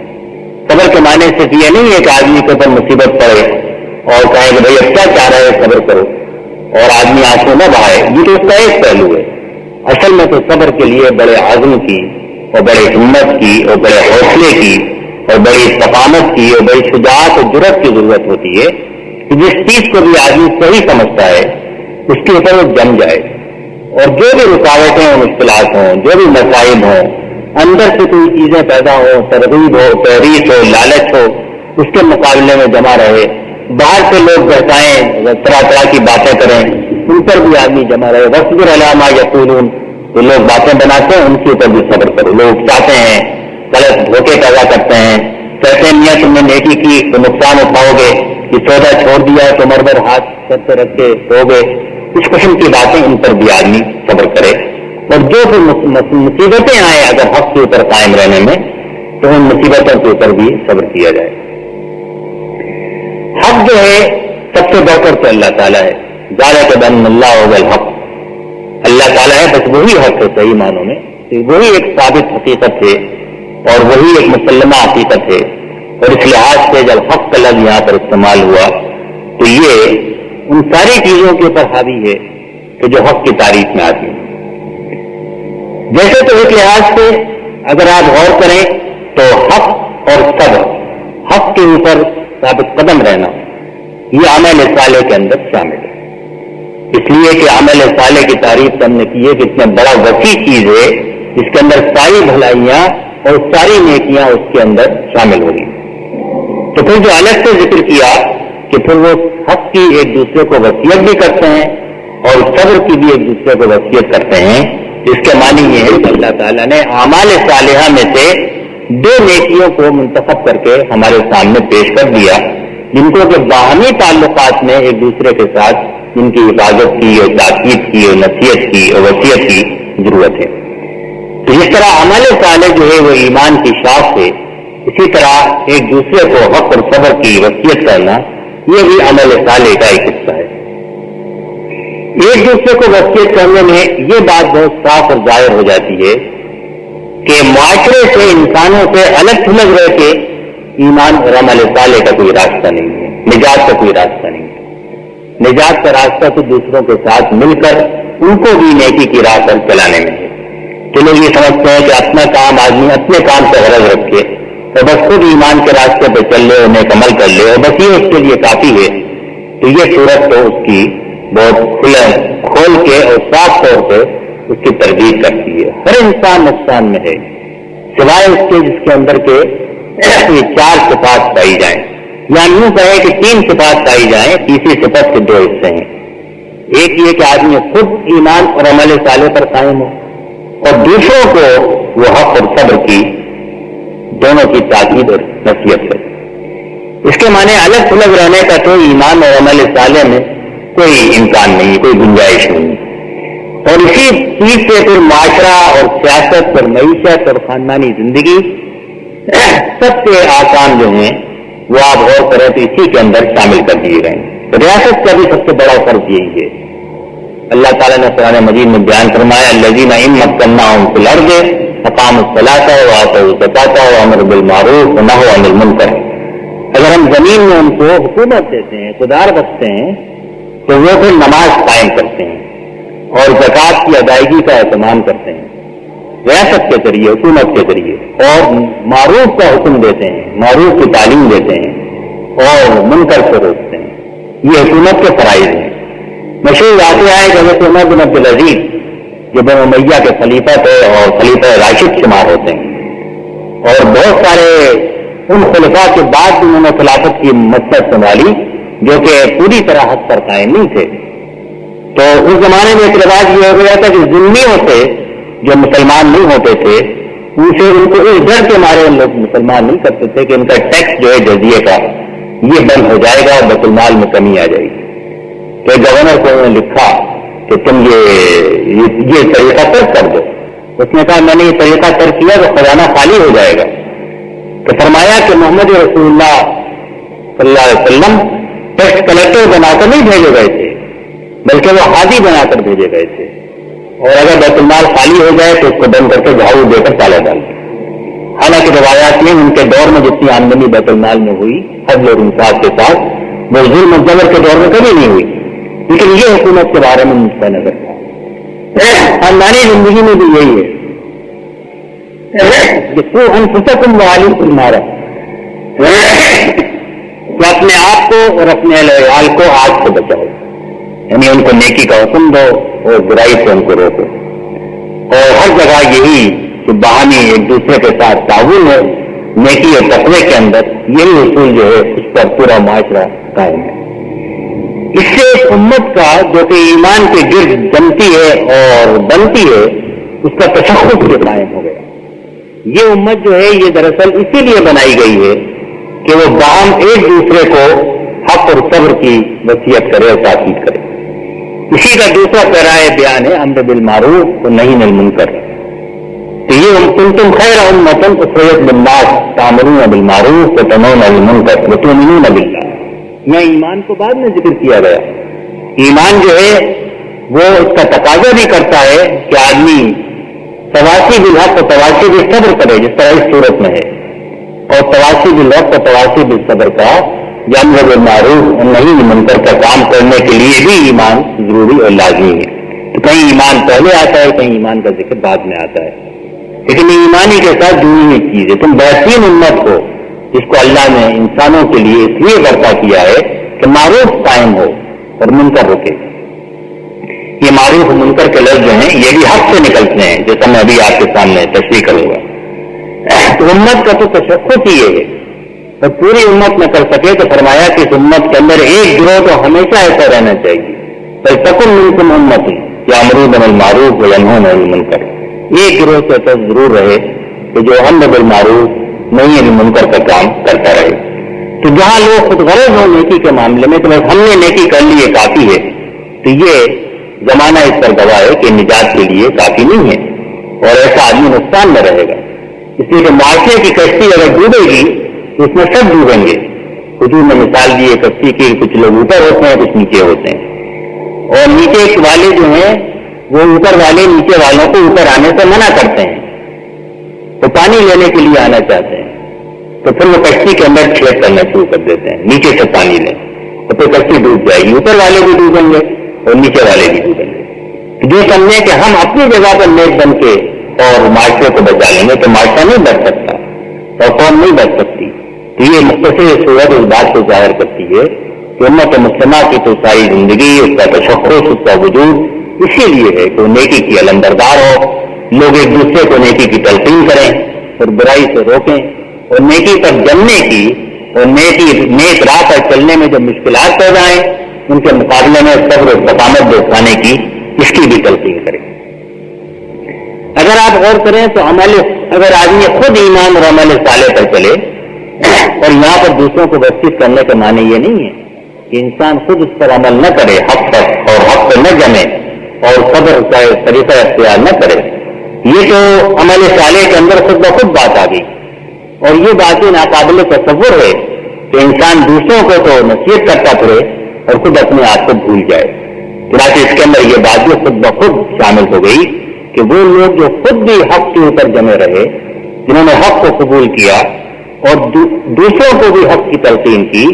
صبر کے معنی صرف یہ نہیں ہے کہ آدمی کے اوپر مصیبت پڑے اور کہے کہ بھائی اب کیا چاہ رہا ہے صبر کرو اور آدمی آنسو نہ بہائے، یہ تو اس کا ایک پہلو ہے۔ اصل میں تو صبر کے لیے بڑے عزم کی اور بڑے ہمت کی اور بڑے حوصلے کی اور بڑی استقامت کی اور بڑی شجاعت اور جرأت کی ضرورت ہوتی ہے کہ جس چیز کو بھی آدمی صحیح سمجھتا ہے اس کے اوپر وہ جم جائے، اور جو بھی رکاوٹیں اور مشکلات ہوں، جو بھی مسائل ہوں، اندر سے کوئی چیزیں پیدا ہو، ترغیب ہو، تحریک ہو، لالچ ہو، اس کے مقابلے میں جمع رہے، باہر سے لوگ بہتائیں، طرح طرح کی باتیں کریں، ان پر بھی آدمی جمع رہے۔ وَاصْبِرْ عَلَىٰ مَا يَقُولُونَ، جو لوگ باتیں بناتے ہیں ان کے اوپر بھی صبر کرو۔ لوگ چاہتے ہیں، غلط دھوکے پیدا کرتے ہیں، کہتے ہیں میاں تم نے نیکی کی تو نقصان اٹھاؤ گے، یہ سودا چھوڑ دیا تو مربر ہاتھ سر پہ رکھ کے سو گے، اس قسم کی باتیں، ان پر بھی آدمی صبر کرے، اور جو بھی مصیبتیں آئیں اگر حق کے اوپر قائم رہنے میں تو ان مصیبتوں کے اوپر بھی صبر کیا جائے۔ حق جو ہے سب سے بڑھ کر تو اللہ تعالیٰ ہے، ذالک بأن اللہ هو الحق، اللہ تعالیٰ ہے، بس وہی حق ہے صحیح معنوں میں، وہی ایک ثابت حقیقت ہے اور وہی ایک مسلمہ حقیقت ہے، اور اس لحاظ سے جب حق کا لفظ یہاں پر استعمال ہوا تو یہ ان ساری چیزوں کے اوپر حاوی ہے کہ جو حق کی تعریف میں آتی ہے۔ جیسے تو ایک لحاظ سے اگر آپ غور کریں تو حق اور صبر، حق کے اوپر ثابت قدم رہنا، یہ عمل صالح کے اندر شامل ہے، اس لیے کہ عمل صالح کی تعریف ہم نے کی ہے کہ اتنا بڑا وسیع چیز ہے جس کے اندر ساری بھلائیاں اور ساری نیکیاں اس کے اندر شامل ہوگی۔ تو پھر جو الگ سے ذکر کیا کہ پھر وہ حق کی ایک دوسرے کو وصیت بھی کرتے ہیں اور صبر کی بھی ایک دوسرے کو وصیت کرتے ہیں، اس کے معنی یہ ہے کہ اللہ تعالیٰ نے اعمال صالحہ میں سے دو نیکیوں کو منتخب کر کے ہمارے سامنے پیش کر دیا، جن کو کہ باہمی تعلقات میں ایک دوسرے کے ساتھ جن کی حفاظت کی اور تاکید کی اور نصیحت کی اور وصیت کی ضرورت ہے۔ تو جس طرح عمل صالح جو ہے وہ ایمان کی شاخ ہے، اسی طرح ایک دوسرے کو حق اور صبر کی وصیت کرنا یہ بھی عمل صالح کا ایک حصہ ہے۔ ایک دوسرے کو وصیت کرنے میں یہ بات بہت صاف اور ظاہر ہو جاتی ہے کہ معاشرے سے، انسانوں سے الگ تھلگ رہ کے ایمان اور عمل صالح کا کوئی راستہ نہیں ہے، نجات کا کوئی راستہ نہیں ہے۔ نجات کا راستہ تو دوسروں کے ساتھ مل کر ان کو بھی نیکی کی راہ پر چلانے میں ہے۔ تو لوگ یہ سمجھتے ہیں کہ اپنا کام آدمی اپنے کام سے غرض رکھے اور بس خود ایمان کے راستے پہ چل لے اور نیک عمل کر لے اور بس یہ اس کے لیے کافی ہے، تو یہ صورت تو اس کی بہت کھول کے اور صاف طور پہ اس کی تردید کرتی ہے۔ ہر انسان نقصان میں ہے سوائے اس کے جس کے اندر کے یہ چار صفات پائی جائیں، یا یوں کہے کہ تین صفات پائی جائیں، تیسری صفت کے دو حصے ہیں۔ ایک یہ کہ آدمی خود ایمان اور عمل صالح پر قائم ہو اور دوسروں کو وہ حق اور صبر کی دونوں کی تاکید اور نصیحت ہے۔ اس کے معنی الگ تھلگ رہنے کا تو ایمان اور عمل صالح میں کوئی امکان نہیں، کوئی گنجائش نہیں، اور اسی چیز سے پھر معاشرہ اور سیاست اور معیشت اور خاندانی زندگی سب سے آسان جو ہیں وہ آپ غور کریں تو اسی کے اندر شامل کر دیے گئے ہیں۔ ریاست کا بھی سب سے بڑا فرض یہی ہے اللہ تعالیٰ نے قرآن مجید میں بیان فرمایا الذین ان مکناہم فی الارض اقاموا الصلاۃ وآتوا الزکاۃ وامروا بالمعروف ونہوا عن المنکر. اگر ہم زمین میں ان کو حکومت دیتے ہیں، اقتدار بخشتے ہیں، تو وہ پھر نماز قائم کرتے ہیں اور زکوٰۃ کی ادائیگی کا اہتمام کرتے ہیں ریاست کے ذریعے، حکومت کے ذریعے، اور معروف کا حکم دیتے ہیں، معروف کی تعلیم دیتے ہیں اور منکر سے روکتے ہیں. یہ حکومت کے فرائض ہیں. مشہور واقعہ ہے کہ حضرت عمر بن عبدالعزیز جو بنو امیہ کے خلیفہ تھے اور خلیفہ راشد شمار ہوتے ہیں، اور بہت سارے ان خلفاء کے بعد بھی انہوں نے خلافت کی مسلط سنبھالی جو کہ پوری طرح حق پر قائم نہیں تھے. تو اس زمانے میں ایک رواج یہ ہو گیا تھا کہ ذمیوں سے جو مسلمان نہیں ہوتے تھے ان سے ان کو اس ڈر کے مارے ان لوگ مسلمان نہیں کرتے تھے کہ ان کا ٹیکس جو ہے جزیے کا یہ بند ہو جائے گا اور بیت المال میں کمی آ جائے گی. تو گورنر کو انہوں نے لکھا کہ تم یہ طریقہ ترک کر دو. اس نے کہا میں نے یہ طریقہ ترک کیا تو خزانہ خالی ہو جائے گا. تو فرمایا کہ محمد رسول اللہ صلی اللہ علیہ وسلم ٹیکس کلیکٹر بنا کر نہیں بھیجے گئے تھے بلکہ وہ حاجی بنا کر بھیجے گئے تھے، اور اگر بیت المال خالی ہو جائے تو اس کو بند کر کے جھاڑو دے کر تالا ڈال دیں. حالانکہ روایات میں ان کے دور میں جتنی آمدنی بیت المال میں ہوئی عدل اور انصاف کے ساتھ وہ ظلم و جبر کے دور میں کبھی نہیں ہوئی. لیکن یہ حکومت کے بارے میں مجھ کا نظر تھا. خاندانی زندگی میں بھی یہی ہے کہ انفسکم وعلیکم نارا، کہ اپنے آپ کو اور اپنے اہل عیال کو آگ سے بچاؤ، یعنی ان کو نیکی کا حکم دو اور برائی سے ان کو روکو. اور ہر جگہ یہی کہ باہمی ایک دوسرے کے ساتھ تعاون ہے نیکی اور تقوی کے اندر، یہی اصول جو ہے اس پر پورا معاشرہ قائم ہے. اس سے ایک امت کا جو کہ ایمان کے گرد جمتی ہے اور بنتی ہے اس کا تشخص بھی قائم ہو گیا. یہ امت جو ہے یہ دراصل اسی لیے بنائی گئی ہے کہ وہ باہم ایک دوسرے کو حق اور صبر کی وصیت کرے اور تاکید کرے. اسی کا دوسرا پیرائے بیان ہے امر بالمعروف و نہی عن المنکر. تو یہ کنتم خیر امۃ اخرجت للناس تأمرون بالمعروف وتنہون عن المنکر وتؤمنون باللہ. یہاں ایمان کو بعد میں ذکر کیا گیا. ایمان جو ہے وہ اس کا تقاضا بھی کرتا ہے کہ آدمی تواسی بالحق و تواسی بالصبر کرے جس طرح اس صورت میں ہے، اور تواسی بالحق و تواسی بالصبر کا یا امر بالمعروف اور نہی عن المنکر کا کام کرنے کے لیے بھی ایمان ضروری اور لازمی ہے. تو کہیں ایمان پہلے آتا ہے، کہیں ایمان کا ذکر بعد میں آتا ہے، لیکن ایمانی کے ساتھ جڑی ہوئی چیز ہے. تم بہترین امت کو جس کو اللہ نے انسانوں کے لیے اس لیے برپا کیا ہے کہ معروف قائم ہو اور منکر روکے. یہ معروف و منکر کے لفظ جو ہیں یہ بھی حق سے نکلتے ہیں جیسا میں ابھی آپ کے سامنے تشریح کروں گا. تو امت کا تو تشخص ہی ہے، اور پوری امت نہ کر سکے تو فرمایا کہ اس امت کے اندر ایک گروہ تو ہمیشہ ایسا رہنا چاہیے. فَلْتَكُن مِّنكُمْ أُمَّةٌ يَأْمُرُونَ بِالْمَعْرُوفِ وَيَنْهَوْنَ عَنِ الْمُنكَرِ. ایک گروہ سے ایسا ضرور رہے کہ جو امر بالمعروف نہی عن المنکر کا کام کرتا رہے. تو جہاں لوگ خود غرض ہو نیکی کے معاملے میں تو بس ہم نے نیکی کر لی ہے کافی ہے، تو یہ زمانہ اس پر گواہ ہے کہ نجات کے لیے کافی نہیں ہے اور ایسا آدمی نقصان میں رہے گا. اس لیے کہ معاشرے کی کشتی اگر ڈوبے گی تو اس میں سب ڈوبیں گے. حضور نے مثال دی ہے کشتی کی، کچھ لوگ اوپر ہوتے ہیں کچھ نیچے ہوتے ہیں، اور نیچے والے جو ہیں وہ اوپر والے نیچے والوں کو اوپر آنے سے منع کرتے ہیں. وہ پانی لینے کے لیے آنا چاہتے ہیں تو پھر وہ کشتی کے اندر چھیڑ کرنا شروع کر دیتے ہیں نیچے سے پانی لیں، تو پھر کشتی ڈوب جائے گی. اوپر والے بھی ڈوبیں گے اور نیچے والے بھی ڈوبیں گے. جو سمجھے کہ ہم اپنی جگہ پر نیک بن کے اور معاشرے کو بچا لیں گے تو معاشرہ نہیں بچ سکتا اور قوم نہیں بچ سکتی. تو یہ مختصر صورت اس بات کو ظاہر کرتی ہے کہ امت مسلمہ کی تو ساری زندگی، اس کا تشخص، اس کا وجود اسی لیے ہے کہ وہ نیکی کی علمبردار ہو، لوگ ایک دوسرے کو نیکی کی تلقین کریں اور برائی سے روکیں، اور نیکی پر جمنے کی اور نیک راہ پر چلنے میں جو مشکلات پیدا ہیں ان کے مقابلے میں صبر و استقامت دکھانے کی اس کی بھی تلقین کریں. اگر آپ غور کریں تو اگر آدمی خود ایمان اور عمل صالح پر چلے، اور یہاں پر دوسروں کو وسیع کرنے کا معنی یہ نہیں ہے کہ انسان خود اس پر عمل نہ کرے حق پر اور حق پر نہ جمے اور صبر کا طریقہ اختیار نہ کرے. یہ تو عمل صالح کے اندر خود بخود بات آ گئی، اور یہ باتیں ناقابل تصور ہے کہ انسان دوسروں کو تو نصیحت کرتا پھرے اور خود اپنے آپ کو بھول جائے. چنانچہ اس کے اندر یہ بات بھی خود بخود شامل ہو گئی کہ وہ لوگ جو خود بھی حق کے اوپر جمے رہے، جنہوں نے حق کو قبول کیا اور دوسروں کو بھی حق کی تلقین کی،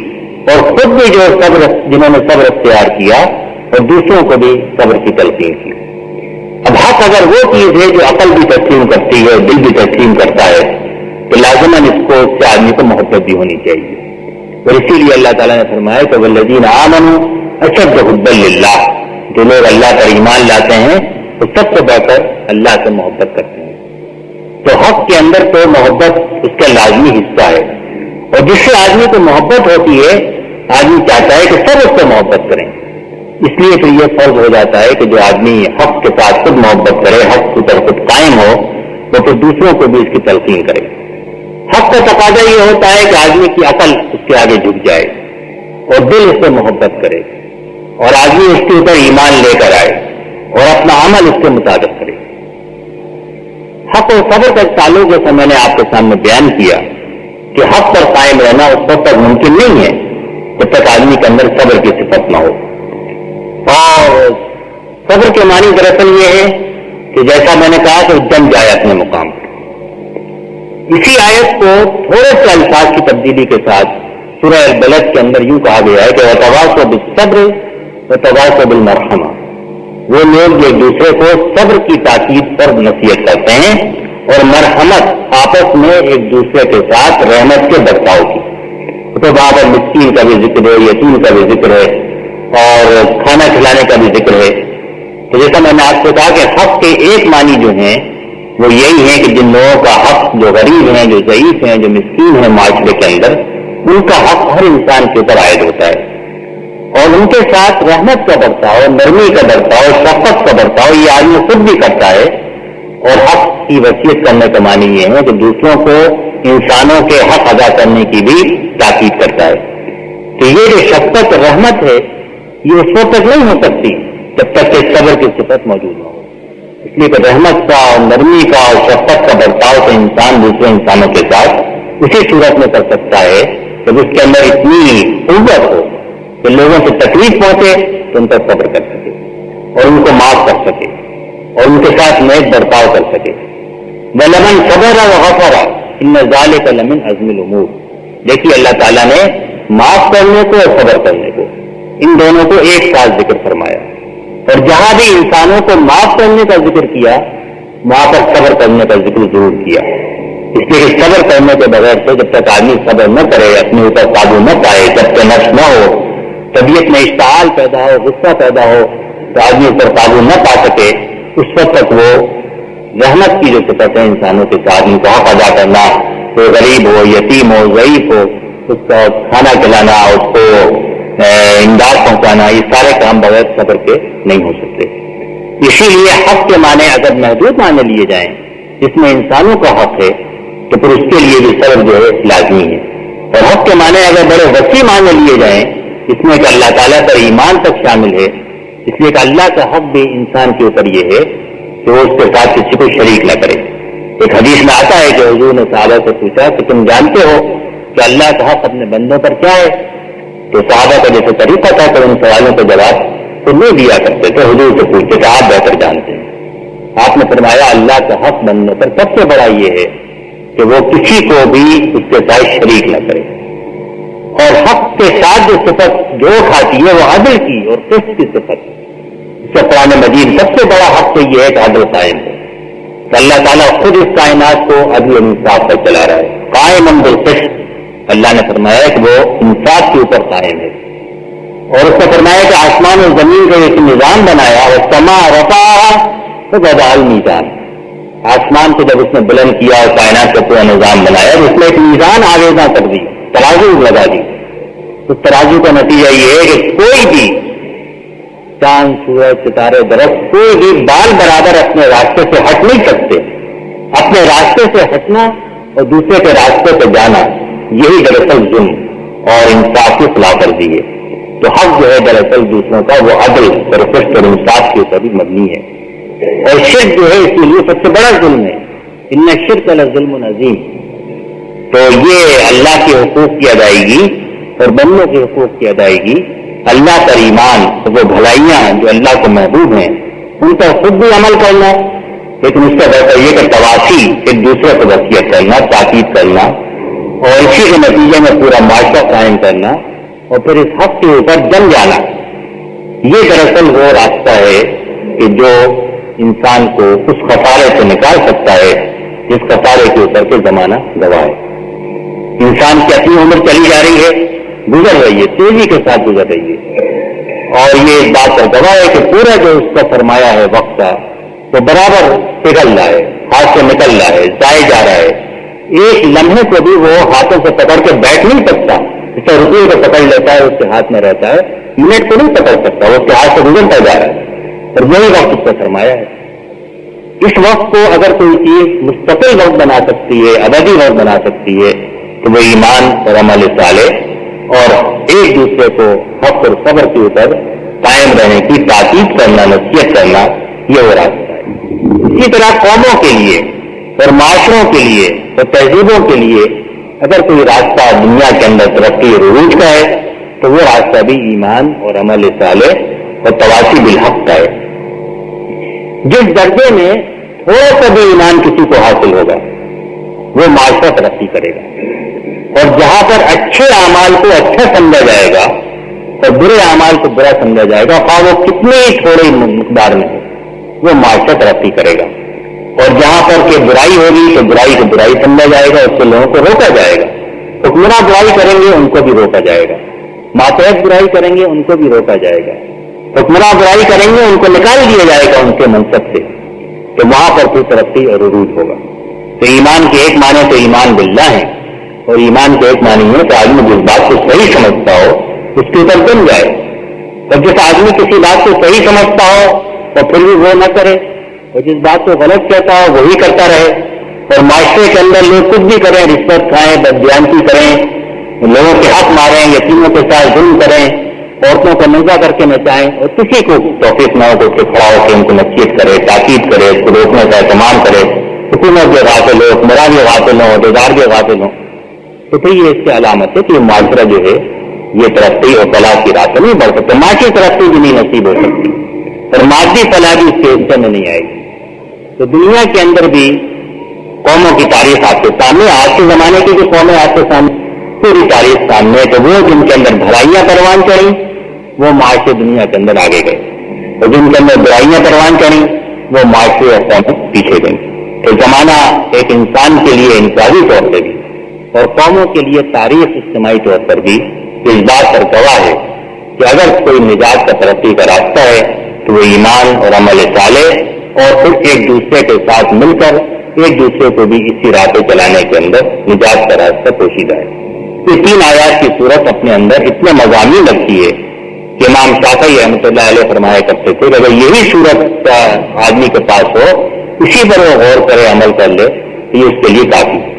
اور خود بھی جو جنہوں نے صبر اختیار کیا اور دوسروں کو بھی صبر کی تلقین کی۔ اب حق اگر وہ چیز ہے جو عقل بھی تسلیم کرتی ہے، دل بھی تسلیم کرتا ہے، تو لازماً اس کو اس سے آدمی کو محبت بھی ہونی چاہیے۔ اور اسی لیے اللہ تعالیٰ نے فرمایا کہ والذین آمنوا اشد حبا للہ، جو لوگ اللہ پر ایمان لاتے ہیں وہ سب سے بڑھ کر اللہ سے محبت کرتے ہیں۔ تو حق کے اندر تو محبت اس کا لازمی حصہ ہے، اور جس سے آدمی کو محبت ہوتی ہے آدمی چاہتا ہے کہ سب اس سے محبت کریں۔ اس لیے پھر یہ فرض ہو جاتا ہے کہ جو آدمی حق کے ساتھ خود محبت کرے، حق کی طرف خود قائم ہو، وہ پھر دوسروں کو بھی اس کی تلقین کرے۔ حق کا تقاضا یہ ہوتا ہے کہ آدمی کی عقل اس کے آگے جھک جائے اور دل اس سے محبت کرے، اور آدمی اس کے اوپر ایمان لے کر آئے اور اپنا عمل اس کے مطابق کرے۔ حق اور صبر کا تعلق جیسا میں نے آپ کے سامنے بیان کیا کہ حق پر قائم رہنا اس وقت تک ممکن نہیں ہے جب تک آدمی کے اندر صبر کی صفت نہ ہو۔ اور صبر کے معنی دراصل یہ ہے کہ جیسا میں نے کہا کہ جم جائے اپنے مقام پر۔ اسی آیت کو تھوڑے سے الفاظ کی تبدیلی کے ساتھ سورہ البلد کے اندر یوں کہا گیا ہے کہ وتواصوا بالصبر وتواصوا بالمرحمہ، وہ لوگ جو ایک دوسرے کو صبر کی تاکید پر نصیحت کرتے ہیں اور مرحمت آپس میں ایک دوسرے کے ساتھ رحمت کے برتاؤ کی۔ تو وہاں پر مسکین کا بھی ذکر ہے، یتیم کا بھی ذکر ہے، اور کھانا کھلانے کا بھی ذکر ہے۔ تو جیسا میں نے آپ سے کہا کہ حق کے ایک معنی جو ہیں وہ یہی ہے کہ جن لوگوں کا حق جو غریب ہیں، جو ضعیف ہیں، جو مسکین ہیں معاشرے کے اندر، ان کا حق ہر انسان کے اوپر عائد ہوتا ہے، اور ان کے ساتھ رحمت کا برتاؤ، نرمی کا برتاؤ، شفقت کا برتاؤ یہ آدمی خود بھی کرتا ہے۔ اور حق کی وصیت کرنے کا معنی یہ ہے کہ دوسروں کو انسانوں کے حق ادا کرنے کی بھی تاکید کرتا ہے۔ تو یہ جو شفقت رحمت ہے یہ اس وقت تک نہیں ہو سکتی جب تک کہ صبر کی صفت موجود نہ ہو۔ اس لیے کہ رحمت کا اور نرمی کا اور شفقت کا برتاؤ تو انسان دوسرے انسانوں کے ساتھ اسی صورت میں کر سکتا ہے جب اس کے اندر اتنی قوت ہو کہ لوگوں سے تکلیف پہنچے تو ان پر صبر کر سکے اور ان کو معاف کر سکے اور ان کے ساتھ نیک برتاؤ کر سکے۔ وَلَمَنْ صَبَرَ وَغَفَرَ إِنَّ ذَلِكَ لَمِنْ عَزْمِ الْأُمُورِ، دیکھیے اللہ تعالیٰ نے معاف کرنے کو اور صبر کرنے کو، ان دونوں کو ایک ساتھ ذکر فرمایا، اور جہاں بھی انسانوں کو معاف کرنے کا ذکر کیا وہاں پر صبر کرنے کا ذکر ضرور کیا۔ اس لیے کہ صبر کرنے کے بغیر سے جب تک آدمی صبر نہ کرے، اپنے اوپر قابو نہ پائے، جب تک نفس نہ ہو، طبیعت میں اشتعال پیدا ہو، غصہ پیدا ہو، تو آدمی اس پر قابو نہ پا سکے، اس وقت تک وہ رحمت کی جو صفت ہے انسانوں کے ساتھ ان کو حق ادا کرنا، کوئی غریب ہو، یتیم ہو، ضعیف ہو، اس کا کھانا کھلانا، اس کو امداد پہنچانا، یہ سارے کام بغیر صبر کے نہیں ہو سکتے۔ اسی لیے حق کے معنی اگر محدود معنی لیے جائیں جس میں انسانوں کا حق ہے تو پھر اس کے لیے بھی صبر جو ہے لازمی ہے، اور حق کے معنی اگر بڑے وسیع معنی لیے جائیں اس میں کہ اللہ تعالیٰ پر ایمان تک شامل ہے، اس لیے کہ اللہ کا حق بھی انسان کے اوپر یہ ہے کہ وہ اس کے ساتھ کسی کو شریک نہ کرے۔ ایک حدیث میں آتا ہے کہ حضور نے صحابہ سے پوچھا کہ تم جانتے ہو کہ اللہ کا حق اپنے بندوں پر کیا ہے؟ تو صحابہ کا جیسے طریقہ تھا کہ ان سوالوں کا جواب تو نہیں دیا کرتے تھے، حضور سے پوچھتے کہ آپ بہتر جانتے ہیں۔ آپ نے فرمایا اللہ کا حق بننے پر سب سے بڑا یہ ہے کہ وہ کسی کو بھی اس کے ساتھ شریک نہ کرے، اور حق کے ساتھ جو صفت جو کھاتی ہے وہ عدل کی اور قسط کی صفت۔ اس کا قرآن مجید سب سے بڑا حق تو یہ ہے کہ عدل قائم ہے، کہ اللہ تعالیٰ خود اس کائنات کو عدل انصاف پر چلا رہا ہے، قائم بالقسط۔ اللہ نے فرمایا کہ وہ انصاف کے اوپر قائم ہے، اور اس نے فرمایا کہ آسمان اور زمین کا ایک نظام بنایا اور سما رفع تو بدال میزان، آسمان کو جب اس نے بلند کیا اور کائنات کا پورا نظام بنایا تو اس میں ایک میزان آویزاں کر دی، ترازو لگا دی۔ تو ترازو کا نتیجہ یہ ہے کہ کوئی بھی چاند، سورج، ستارے، درخت کوئی بھی بال برابر اپنے راستے سے ہٹ نہیں سکتے۔ اپنے راستے سے ہٹنا اور دوسرے کے راستے پہ جانا یہی دراصل ظلم اور انصاف کی خلاف ورزی ہے۔ تو حق جو ہے دراصل دوسروں کا وہ عدل اور قسط اور انصاف کے اوپر بھی مبنی ہے، اور شرک جو ہے اس کے لیے سب سے بڑا ظلم ہے، ان الشرک لظلم عظیم۔ تو یہ اللہ کے حقوق کی ادائیگی اور بندوں کے حقوق کی ادائیگی اللہ پر ایمان، وہ بھلائیاں جو اللہ کو محبوب ہیں ان پر خود بھی عمل کرنا، لیکن اس کا بہتر یہ کہ تواسی ایک دوسرے کو وصیت کرنا، تاکید کرنا، اور اسی کے نتیجے میں پورا معاشرہ قائم کرنا، اور پھر اس حق کے اوپر جم جانا۔ یہ دراصل وہ راستہ ہے کہ جو انسان کو اس خسارے سے نکال سکتا ہے جس خسارے کے اوپر کے زمانہ گواہ ہے۔ انسان کی اپنی عمر چلی جا رہی ہے، گزر رہی ہے، تیزی کے ساتھ گزر رہی ہے، اور یہ اس بات پر گواہ ہے کہ پورا جو اس کا سرمایہ ہے وقت کا وہ برابر پگھل رہا ہے، ہاتھ سے نکل رہا ہے، ضائع جا رہا ہے۔ ایک لمحے کو بھی وہ ہاتھوں سے پکڑ کے بیٹھ نہیں سکتا، اس سے روپیے کو پکڑ لیتا ہے، اس کے ہاتھ میں رہتا ہے، منٹ کو نہیں پکڑ سکتا، وہ اس کے ہاتھ سے گزرتا جا رہا ہے، اور وہی وقت اس کا سرمایہ ہے۔ اس وقت کو اگر کوئی چیز مستقل وقت بنا سکتی ہے، ابدی وقت بنا سکتی ہے، تو وہ ایمان اور عمل صالح اور ایک دوسرے کو حق اور صبر کے اوپر قائم رہنے کی تاکید کرنا، نصیحت کرنا، یہ وہ راستہ ہے۔ اسی طرح قوموں کے لیے اور معاشروں کے لیے اور تہذیبوں کے لیے اگر کوئی راستہ دنیا کے اندر ترقی اور عروج کا ہے تو وہ راستہ بھی ایمان اور عمل صالح اور تواصی بالحق کا ہے۔ جس درجے میں تھوڑا سا بھی ایمان کسی کو حاصل ہوگا وہ معاشرہ ترقی کرے گا، اور جہاں پر اچھے اعمال کو اچھا سمجھا جائے گا اور برے اعمال کو برا سمجھا جائے گا، خواہ وہ کتنے ہی تھوڑے مقدار میں ہو، وہ معاشرہ ترقی کرے گا۔ اور جہاں پر کہ برائی ہوگی تو برائی کو برائی سمجھا جائے گا، اس سے لوگوں کو روکا جائے گا۔ حکمراں برائی کریں گے ان کو بھی روکا جائے گا، ماتحت برائی کریں گے ان کو بھی روکا جائے گا، حکمراں برائی کریں گے ان کو نکال دیا جائے گا ان کے منصب سے، تو وہاں پر کوئی ترقی اور عروج ہوگا۔ تو ایمان کے ایک معنی تو ایمان باللہ ہے، اور ایمان کے ایک معنی ہے کہ آدمی جس بات کو صحیح سمجھتا ہو اس کے اوپر جم جائے، اور جس آدمی کسی بات کو صحیح سمجھتا ہو تو پھر بھی وہ نہ کرے، اور جس بات کو غلط کہتا ہو وہی کرتا رہے، اور معاشرے کے اندر لوگ کچھ بھی کریں، رشوت کھائیں، بددیانتی کریں، لوگوں کے حق ماریں، یتیموں کے ساتھ ظلم کریں، عورتوں کو ننگا کر کے نچائیں، اور کسی کو توفیق نہ ہو تو کھڑا ہو کے ان کو نصیحت کرے، تاکید کرے، اس کو روکنے کا اہتمام کرے، حکومت کے غافل ہو، حکمراں کے غافل ہوں، عہدیدار کے غافل ہوں، تو پھر یہ اس کی علامت ہے کہ معاشرہ جو ہے یہ ترقی اور فلاح کی راہ نہیں بڑھ سکتا، معاشی ترقی بھی نہیں نصیب ہو سکتی، اور مادی فلاح بھی اس کے حصے میں نہیں آئے گی۔ تو دنیا کے اندر بھی قوموں کی تاریخ آپ کے سامنے، آج کے زمانے کی جو قومیں آپ کے سامنے پوری تاریخ سامنے، تو وہ جن کے اندر بھلائیاں پروان چڑھیں وہ معاشرے دنیا کے اندر آگے گئے، اور جن کے اندر برائیاں پروان چڑھیں وہ معاشرے اور قومیں پیچھے گئیں۔ تو زمانہ ایک انسان کے لیے انفرادی طور پر بھی اور قوموں کے لیے تاریخ اجتماعی طور پر بھی اس بات پر گواہ ہے کہ اگر کوئی نجات کا ترقی کا راستہ ہے تو وہ ایمان اور عمل صالح اور پھر ایک دوسرے کے ساتھ مل کر ایک دوسرے کو بھی اسی راہ پہ چلانے کے اندر نجات کا راستہ پوشیدہ ہے۔ یہ 3 آیات کی صورت اپنے اندر اتنے مضامین رکھتی ہے کہ امام شافعی رحمۃ اللہ علیہ فرمایا کرتے تھے کہ اگر یہی صورت آدمی کے پاس ہو، اسی پر وہ غور کرے، عمل کر لے، تو یہ اس کے لیے کافی ہے۔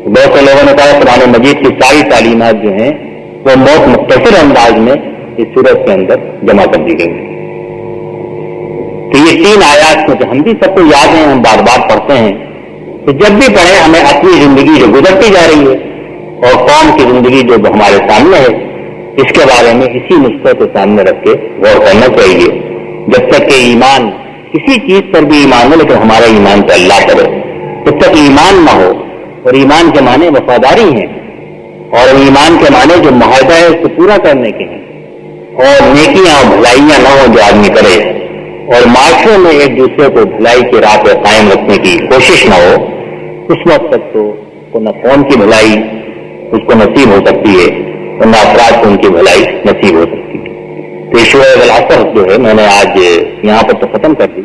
بہت سے لوگوں نے کہا قرآن مجید کی ساری تعلیمات جو ہیں وہ بہت مختصر انداز میں اس صورت کے اندر جمع کر دی گئی ہیں۔ تو یہ 3 آیات میں تو ہم بھی سب کو یاد ہیں، ہم بار بار پڑھتے ہیں، تو جب بھی پڑھیں ہمیں اپنی زندگی جو گزرتی جا رہی ہے اور قوم کی زندگی جو ہمارے سامنے ہے اس کے بارے میں اسی نسخے کو سامنے رکھ کے غور کرنا چاہیے۔ جب تک کہ ایمان کسی چیز پر بھی ایمان ہو لیکن ہمارا ایمان تو اللہ پر ہے، جب تک ایمان نہ ہو، اور ایمان کے معنی وفاداری ہیں، اور ایمان کے معنی جو معاہدہ ہے اس کو پورا کرنے کے ہیں، اور نیکیاں اور بھلائیاں نہ ہوں جو آدمی کرے، اور معاشرے میں ایک دوسرے کو بھلائی کے راہ پہ قائم رکھنے کی کوشش نہ ہو، اس وقت تک تو نہ قوم کی بھلائی اس کو نصیب ہو سکتی ہے اور نہ افراد کو ان کی بھلائی نصیب ہو سکتی ہے۔ تو سورہ العصر جو ہے میں نے آج یہاں پر تو ختم کر دی۔